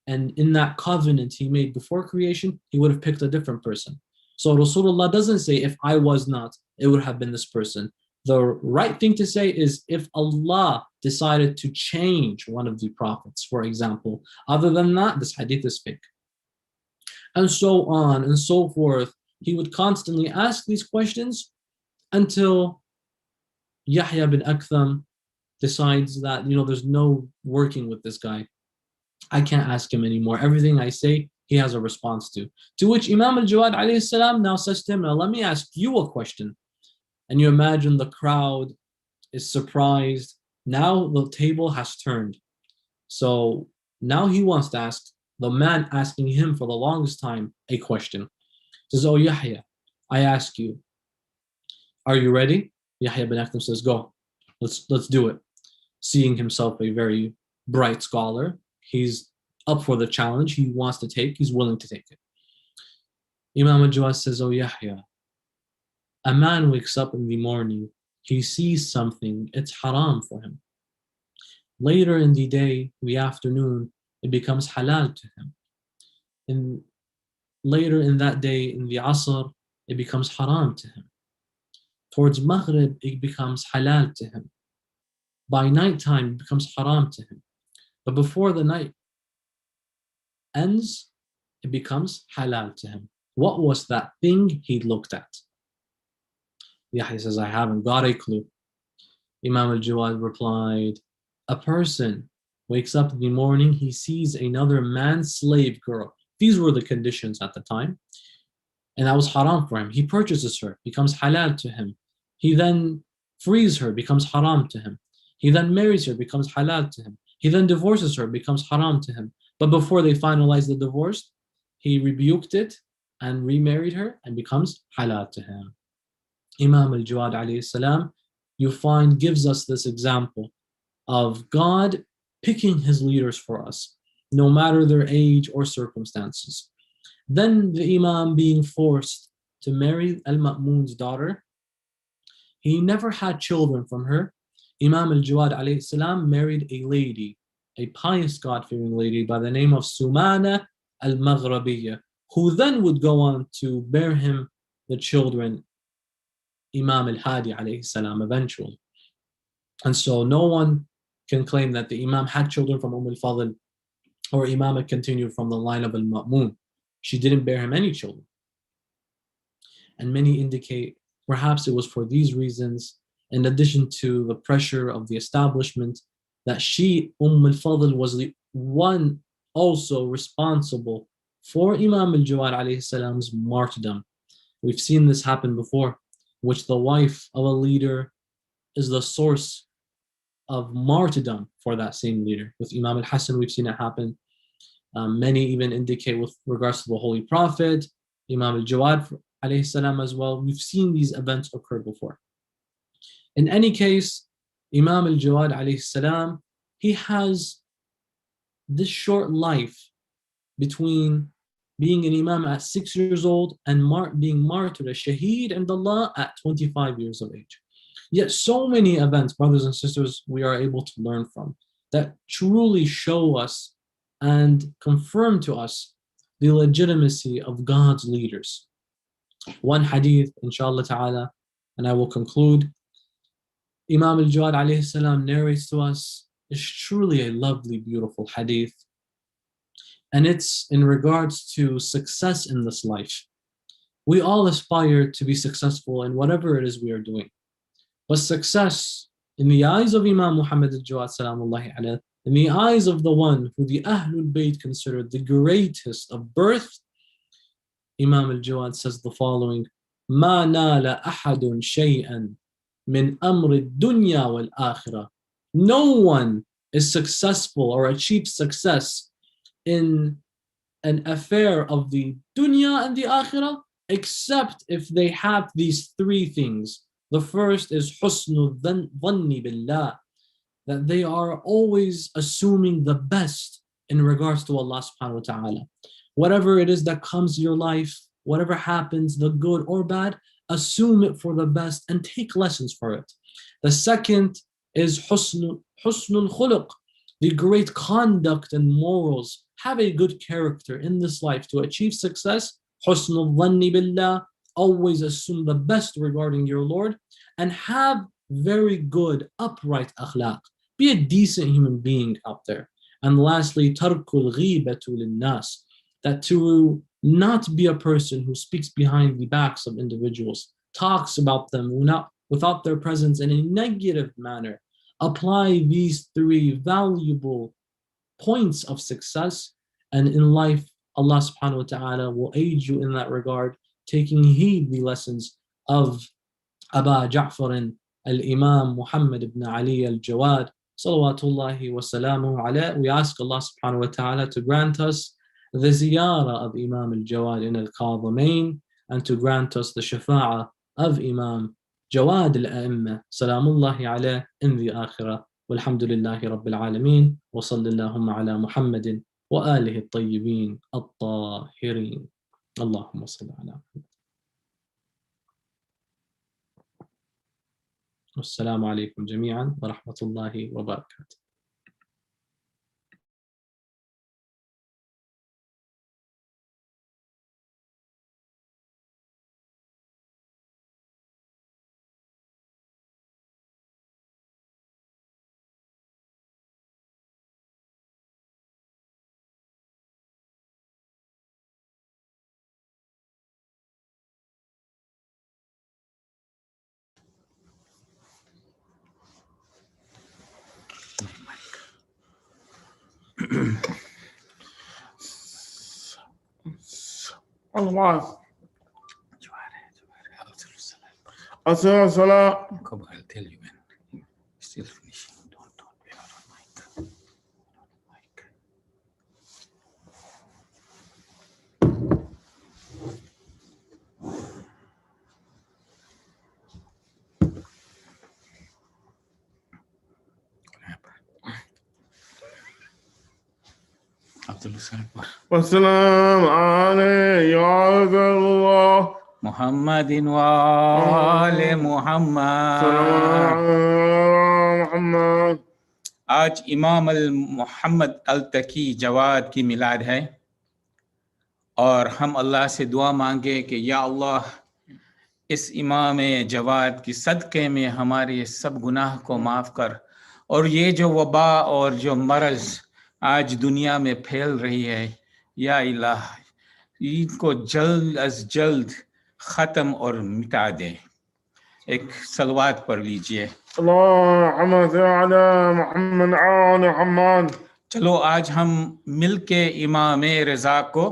And in that covenant he made before creation, he would have picked a different person. So Rasulullah doesn't say, if I was not, it would have been this person. The right thing to say is, if Allah decided to change one of the prophets, for example. Other than that, this hadith is fake. And so on and so forth. He would constantly ask these questions until Yahya bin Aktham decides that, there's no working with this guy. I can't ask him anymore. Everything I say, he has a response to. To which Imam al-Jawad alayhi salam now says to him, now let me ask you a question. And you imagine the crowd is surprised. Now the table has turned. So now he wants to ask the man asking him for the longest time a question. He says, oh Yahya, I ask you, are you ready? Yahya bin Akhtam says, go, let's do it. Seeing himself a very bright scholar, he's up for the challenge. He wants to take, he's willing to take it. Imam al-Jawad says, oh Yahya, a man wakes up in the morning, he sees something, it's haram for him. Later in the day, the afternoon, it becomes halal to him. And later in that day, in the Asr, it becomes haram to him. Towards Maghrib, it becomes halal to him. By nighttime, it becomes haram to him. But before the night ends, it becomes halal to him. What was that thing he looked at? Yahya says, I haven't got a clue. Imam al-Jawad replied, a person wakes up in the morning, he sees another man's slave girl. These were the conditions at the time. And that was haram for him. He purchases her, becomes halal to him. He then frees her, becomes haram to him. He then marries her, becomes halal to him. He then divorces her, becomes haram to him. But before they finalize the divorce, he rebuked it and remarried her and becomes halal to him. Imam al-Jawad alayhi salam, you find, gives us this example of God picking his leaders for us, no matter their age or circumstances. Then the Imam being forced to marry al-Ma'mun's daughter, he never had children from her. Imam al-Jawad alayhi salam married a lady, a pious God-fearing lady by the name of Sumana al-Maghrabiyya, who then would go on to bear him the children Imam al-Hadi alayhi salam eventually. And so no one can claim that the Imam had children from al-Fadl or Imam continued from the line of al-Ma'mun. She didn't bear him any children. And many indicate perhaps it was for these reasons, in addition to the pressure of the establishment, that she, al-Fadl, was the one also responsible for Imam al-Jawad alayhi salam's martyrdom. We've seen this happen before, which the wife of a leader is the source of martyrdom for that same leader. With Imam al-Hasan, we've seen it happen. Many even indicate with regards to the Holy Prophet, Imam al-Jawad alayhi salam as well. We've seen these events occur before. In any case, Imam al-Jawad alayhi salam, he has this short life between being an Imam at 6 years old and being martyred as Shaheed and Allah at 25 years of age. Yet so many events, brothers and sisters, we are able to learn from that truly show us and confirm to us the legitimacy of God's leaders. One hadith, inshallah ta'ala, and I will conclude. Imam al-Jawad alayhi salam narrates to us, is truly a lovely, beautiful hadith. And it's in regards to success in this life. We all aspire to be successful in whatever it is we are doing. But success in the eyes of Imam Muhammad al-Jawad salamullahi alayhi, in the eyes of the one who the Ahlul Bayt considered the greatest of birth, Imam al-Jawad says the following, مَا نَالَ أَحَدٌ شَيْئًا مِنْ أَمْرِ الدُّنْيَا وَالْآخِرَةِ. No one is successful or achieves success in an affair of the dunya and the akhirah, except if they have these three things. The first is husnul dhanni billah, that they are always assuming the best in regards to Allah subhanahu wa ta'ala. Whatever it is that comes to your life, whatever happens, the good or bad, assume it for the best and take lessons for it. The second is husnul khuluq, the great conduct and morals. Have a good character in this life to achieve success. Husnul dhanni billah, always assume the best regarding your Lord, and have very good, upright akhlaq. Be a decent human being out there. And lastly, tarkul ghibatu linnas, that to not be a person who speaks behind the backs of individuals, talks about them without their presence in a negative manner. Apply these three valuable points of success, and in life, Allah subhanahu wa ta'ala will aid you in that regard, taking heed the lessons of Aba Ja'far al-Imam Muhammad ibn Ali al-Jawad, salawatullahi wa salamuhu alayh. We ask Allah subhanahu wa ta'ala to grant us the ziyarah of Imam al-Jawad in al-Kadhimain, and to grant us the shafa'ah of Imam Jawad al-A'imma, salamullahi alayh, in the akhirah. Walhamdulillahi rabbil alameen, wa sallallahu ala Muhammadin wa alihi at-tayyibin at-tahirin. Allahumma salli ala Muhammad. Assalamu alaikum jami'an wa rahmatullahi wa barakatuh. Allah. As-salam. Come, I'll tell you when. Still finishing. Don't be out on mic. والسلام عليه يا الله محمد وآل محمد. محمد. آج امام محمد التقی جواد کی میلاد ہے، اور ہم اللہ سے دعا مانگے کہ یا اللہ اس امام جواد کی صدقے میں ہمارے سب گناہ کو معاف کر، اور یہ جو وبا اور جو مرض آج دنیا میں پھیل رہی ہے، یا الہ ان کو جلد از جلد ختم اور مٹا دے. ایک صلوات پڑھ لیجئے. اللہم صل علی محمد آل محمد. چلو آج ہم مل کے امام رضا کو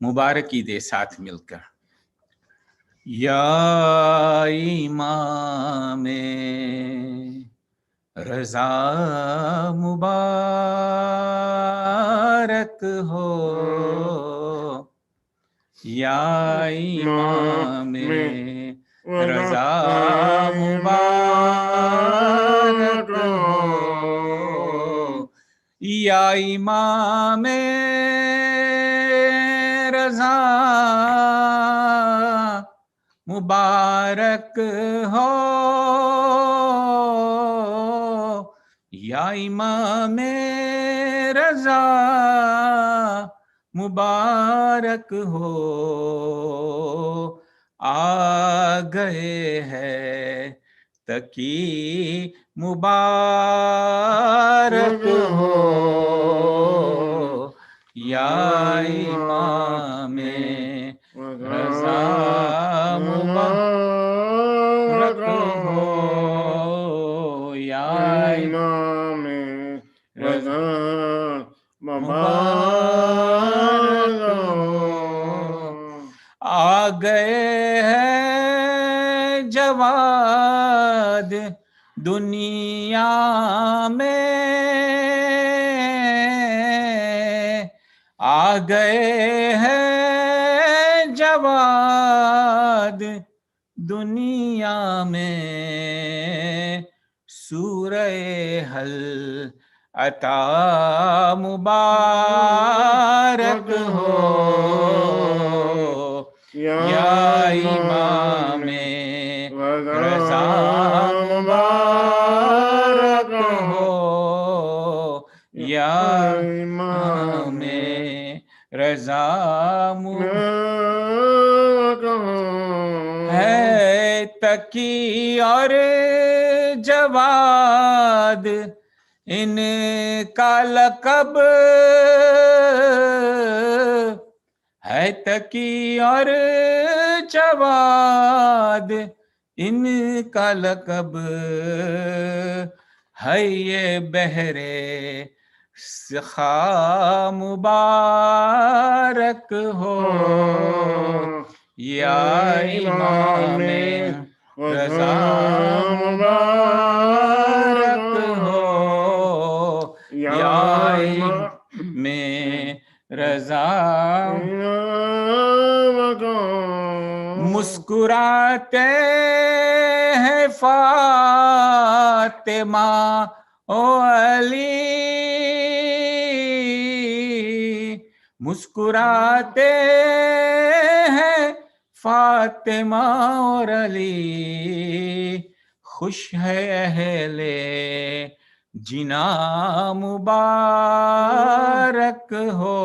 مبارکی دے ساتھ مل کر. یا امام رضا مبارک ہو، یا امام رضا مبارک ہو، یا امام رضا مبارک ہو، یا امام رضا مبارک ہو. آ گئے ہیں تقی مبارک ہو، یا امام رضا مبارک ہو، یا امام رضا مبارک ہو. آ گئے ہیں جواد دنیا میں، آ گئے ہیں جواد دنیا میں. سورہ حل عطا مبارک ہو یا امام رضا مبارک ہو یا امام رضا مبارک ہے تقی اور جواد ان کا لقب ہے تقی اور جواد ان کا لقب ہے یہ بحرے سخا مبارک ہو یا امام رضا مبارک ہو یا امام رضا مسکراتے ہیں فاطمہ او علی مسکراتے ہیں فاطمہ اور علی خوش ہے اہل جنا مبارک ہو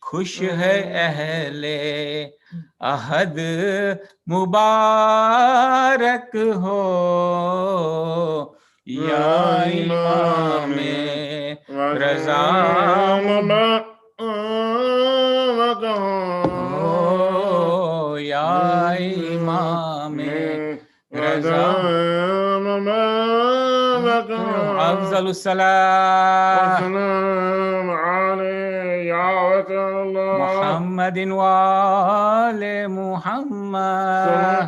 خوش ہے اہل عہد مبارک ہو یا امام رضا مبارک ہو یا امام رضا مبارک ہو افضل الصلاۃ محمد وآل محمد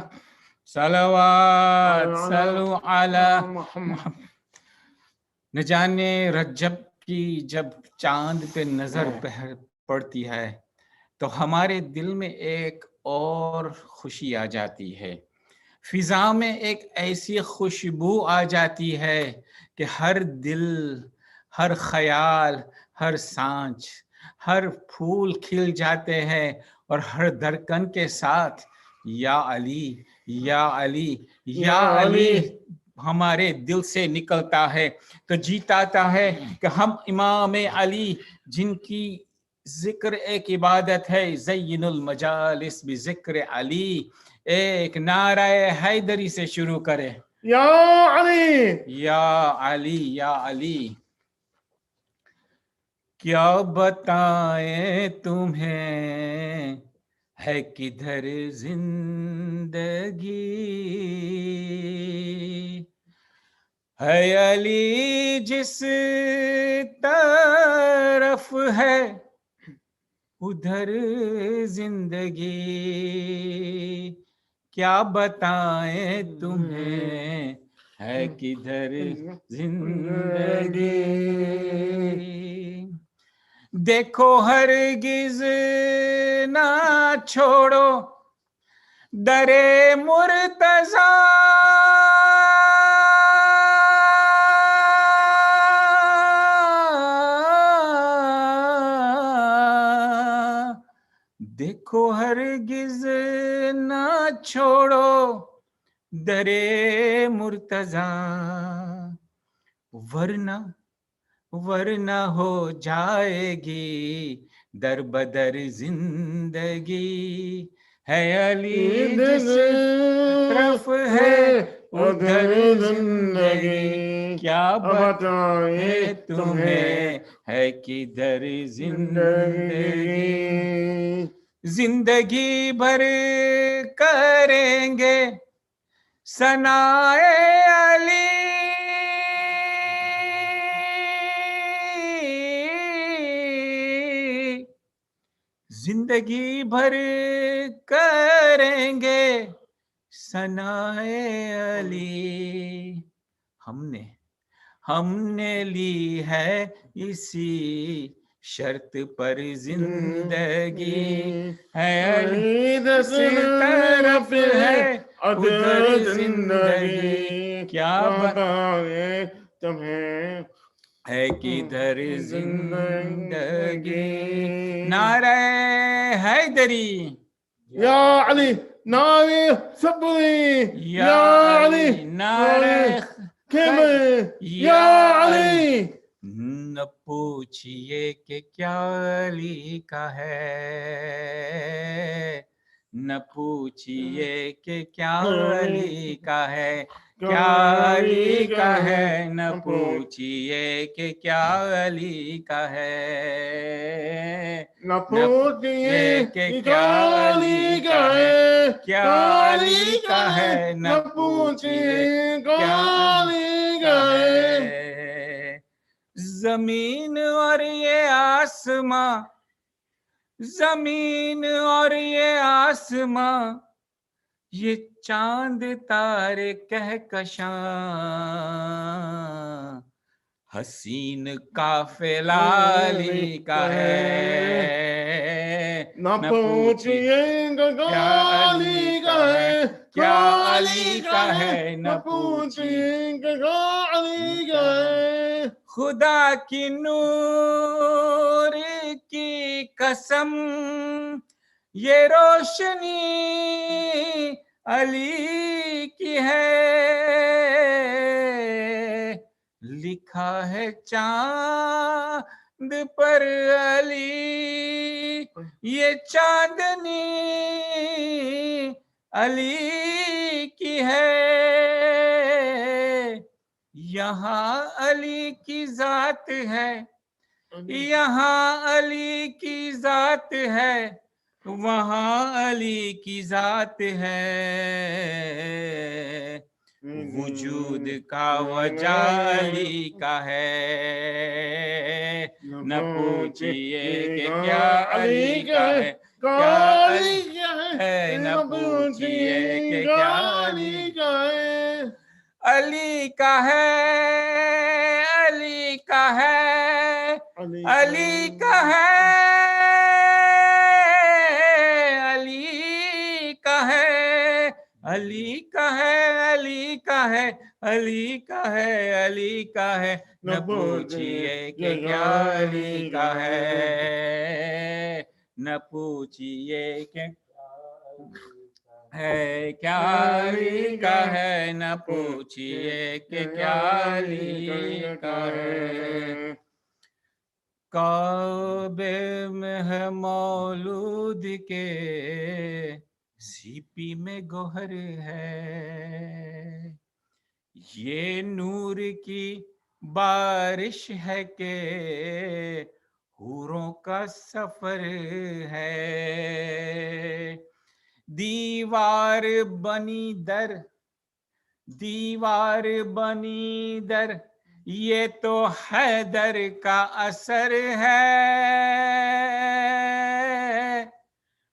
صلوات صلو علی محمد. نہ جانے رجب کی جب چاند پہ نظر پڑتی ہے تو ہمارے دل میں ایک اور خوشی آ جاتی ہے، فضا میں ایک ایسی خوشبو آ جاتی ہے کہ ہر دل، ہر خیال، ہر سانچ، ہر پھول کھل جاتے ہیں اور ہر دھڑکن کے ساتھ یا علی یا علی یا علی ہمارے دل سے نکلتا ہے تو جیتاتا ہے کہ ہم امام علی جن کی ذکر ایک عبادت ہے، زین المجالس بذکر علی، ایک نعرہ حیدری سے شروع کرے یا علی یا علی یا علی. کیا بتائیں تمہیں ہے کدھر زندگی، ہے علی جس طرف ہے ادھر زندگی. کیا بتائیں تمہیں ہے کدھر زندگی، دیکھو ہرگز نہ چھوڑو در مرتضیٰ، دیکھو ہرگز نہ چھوڑو در مرتضیٰ، ورنہ ہو جائے گی در بدر زندگی. ہے علی جس طرف ہے ادھر زندگی، کیا بتائیں تمہیں ہے کدھر زندگی. زندگی بھر کریں گے ثنائے علی، زندگی بھر کریں گے ثنائے علی. ہم نے لی ہے اسی شرط پر زندگی، ہے علی جس طرف ہے ادھر زندگی. کیا بتائیں تمہیں ہے کدھر زندگی نعرہ حیدری یا علی نعرہ صبری یا علی نعرہ خیمے یا علی نہ پوچھئے کہ کیا علی کا ہے نہ پوچھئے کہ کیا علی کا ہے کیا علی کا ہے نہ پوچھئے کہ کیا علی کا ہے نہ پوچھئے کہ کیا علی کا ہے کیا علی کا ہے نہ پوچھئے کیا علی کا ہے زمین اور یہ آسماں زمین اور یہ آسماں یہ چاند تارے کہکشاں حسین قافلہ علی کا ہے نہ پوچھئے کیا علی کا ہے کیا علی کا ہے نہ پوچھئے کیا علی کا ہے خدا کی نور کی قسم یہ روشنی علی کی ہے لکھا ہے چاند پر علی یہ چاندنی علی کی ہے یہاں علی کی ذات ہے یہاں علی کی ذات ہے وہاں علی کی ذات ہے وجود کا وجہ علی کا ہے نہ پوچھئے کہ کیا علی کا ہے کیا علی ہے نہ پوچھئے کہ کیا علی کا ہے علی کا ہے علی کا ہے علی کا ہے علی کا ہے علی کا ہے علی کا ہے علی کا ہے علی کا ہے نہ پوچھئے کہ کیا علی کا ہے نہ پوچھئے کہ ہے کیا علی کا ہے نہ پوچھئے کہ کیا علی کا ہے کعبے میں ہے مولود کے سیپی میں گوہر ہے یہ نور کی بارش ہے کہ حوروں کا سفر ہے دیوار بنی در یہ تو حیدر کا اثر ہے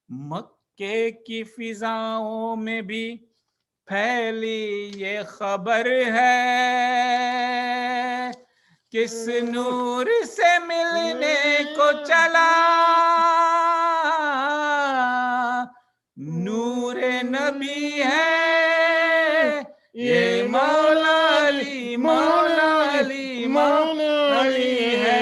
مکے کی فضاؤں میں بھی پھیلی یہ خبر ہے کس نور سے ملنے کو چلا نور نبی ہے یہ مولا علی مولا علی مولا علی ہے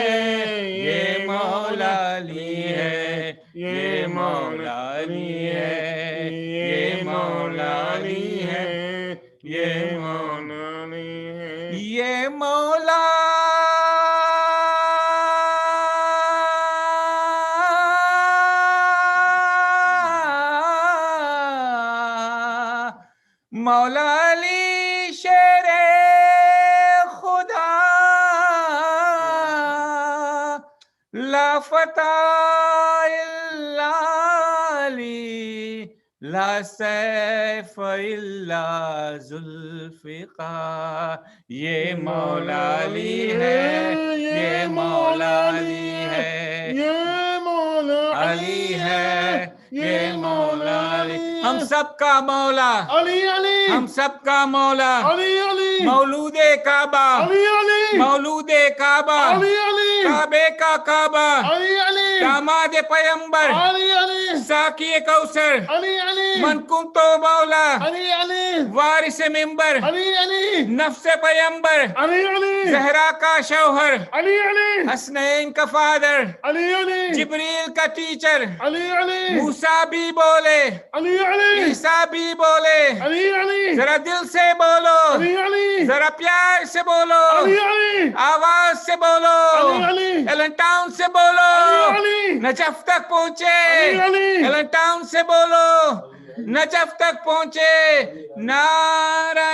یہ مولا علی ہے یہ مولا علی ہے یہ مولا علی ہے یہ مولا علی ہے یہ مولا مولا علی شیر خدا لا فتح الا علی لا سیف الا ذوالفقار یہ مولا علی ہے یہ مولا علی ہے یہ مولا علی ہے یہ مولا علی ہم سب کا مولا علی علی ہم سب کا مولا علی علی مولود کعبہ علی علی مولود کعبہ علی علی کعبے کا کعبہ علی علی داماد پیمبر علی علی ساقی کوثر علی علی من کنتو مولا علی علی وارث ممبر علی علی نفس پیمبر علی علی زہرا کا شوہر علی علی حسنین کا فادر علی علی جبریل کا ٹیچر علی علی موسیٰ بھی بولے علی علی عیسیٰ بھی بولے علی علی ذرا دل سے بولو علی علی ذرا پیار سے بولو علی علی آواز سے بولو علی علی ایلن ٹاؤن سے بولو علی نجف تک پہنچے علی علی ایلن ٹاؤن سے بولو نجف تک پہنچے نعرہ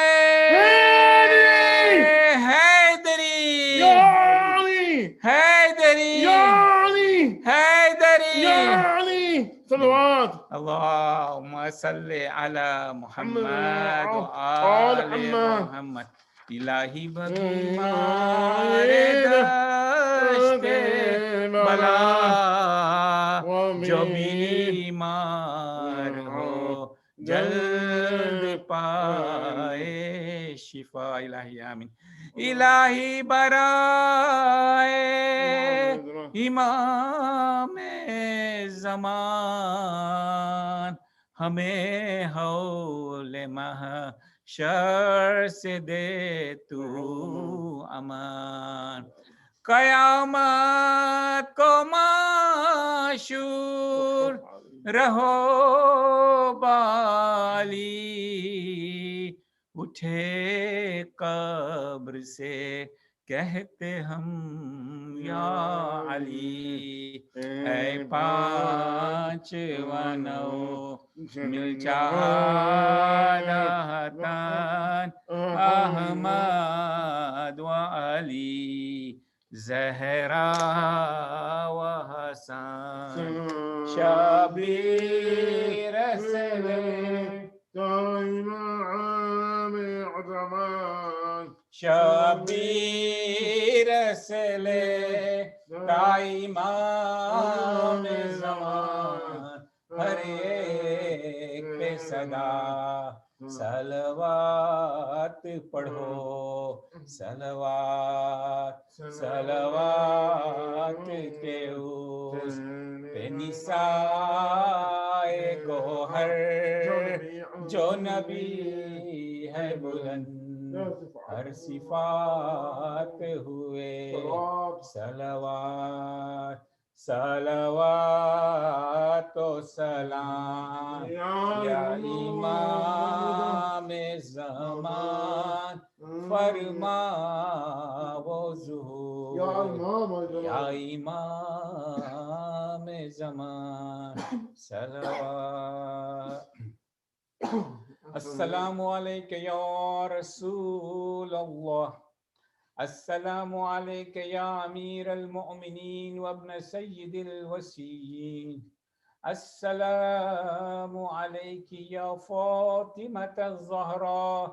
حیدری علی حیدری علی حیدری علی صلوات اللهم صل على محمد آل وآل محمد. محمد الہی بگیمار دشت بلا جو بیمار ہو جلد پائے شفا الہی آمین الہی برائے امام زمان ہمیں حول محشر سے دے تو امان قیامت کو معشور رہو بالی اٹھے قبر سے کہتے ہم یا علی اے پانچ ونو مل چاہتاً احمد و علی زہرا و حسن شبیر سے شبیر سے لے تا امام زمان ہر ایک پہ صدا صلوات پڑھو صلوات صلوات کے اس پہ نسائے گوہر جو نبی ہے بلند ہر صفات ہوئے صلوات صلوات و سلام یا امام زمان فرما و ظہور یا امام زمان صلوات السلام علیک یا رسول اللہ السلام علیک یا امیر المؤمنین وابن سید الوسیین السلام علیک یا فاطمة الزہراء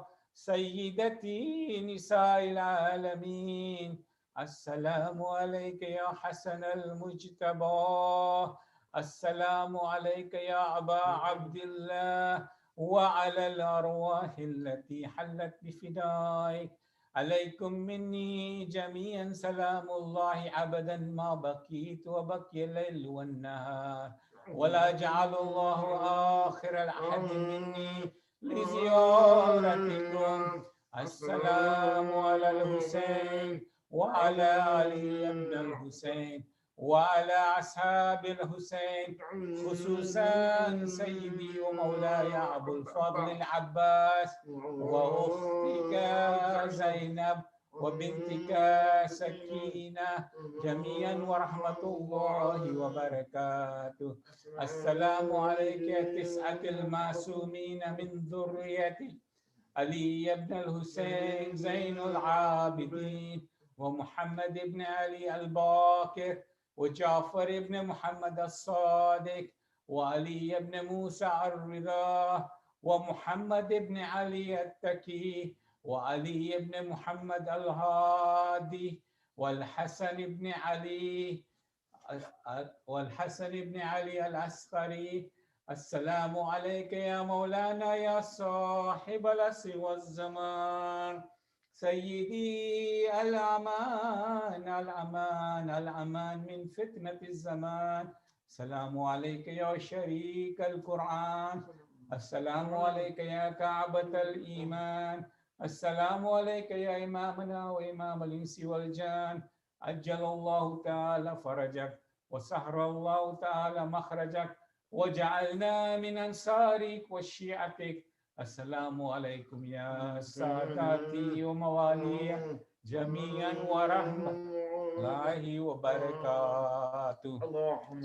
سیدتی نساء العالمین السلام علیک یا حسن المجتبی السلام علیک یا ابا عبداللہ وعلى الأرواح التي حلت بفدائك عليكم مني جميعا سلام الله أبدا ما بقيت وبقي الليل والنهار ولا جعل الله آخر العهد مني لزيارتكم السلام على الحسين وعلى علي بن الحسين وعلى أصحاب الحسين خصوصا سيدي ومولاي أبو الفضل العباس وأختك زينب وبنتك سكينة جميعا ورحمة الله وبركاته السلام عليك تسعة المعصومين من ذريتي علي بن الحسين زين العابدين ومحمد بن علي الباقر وجعفر بن محمد الصادق وعلي بن موسى الرضا ومحمد بن علي التقي وعلي بن محمد الهادي والحسن بن علي العسقري السلام عليك يا مولانا يا صاحب العصر والزمان سيدي الأمان الأمان الأمان من فتنة الزمان. السلام عليك يا شريك القرآن. السلام عليك يا كعبة الإيمان. السلام عليك يا إمامنا وإمام الإنس والجان. أجل الله تعالى فرجك وسهر الله تعالى مخرجك وجعلنا من أنصارك وشيعتك. السلام عليكم يا ساداتي وموالي جميعا ورحمة الله وبركاته. اللهم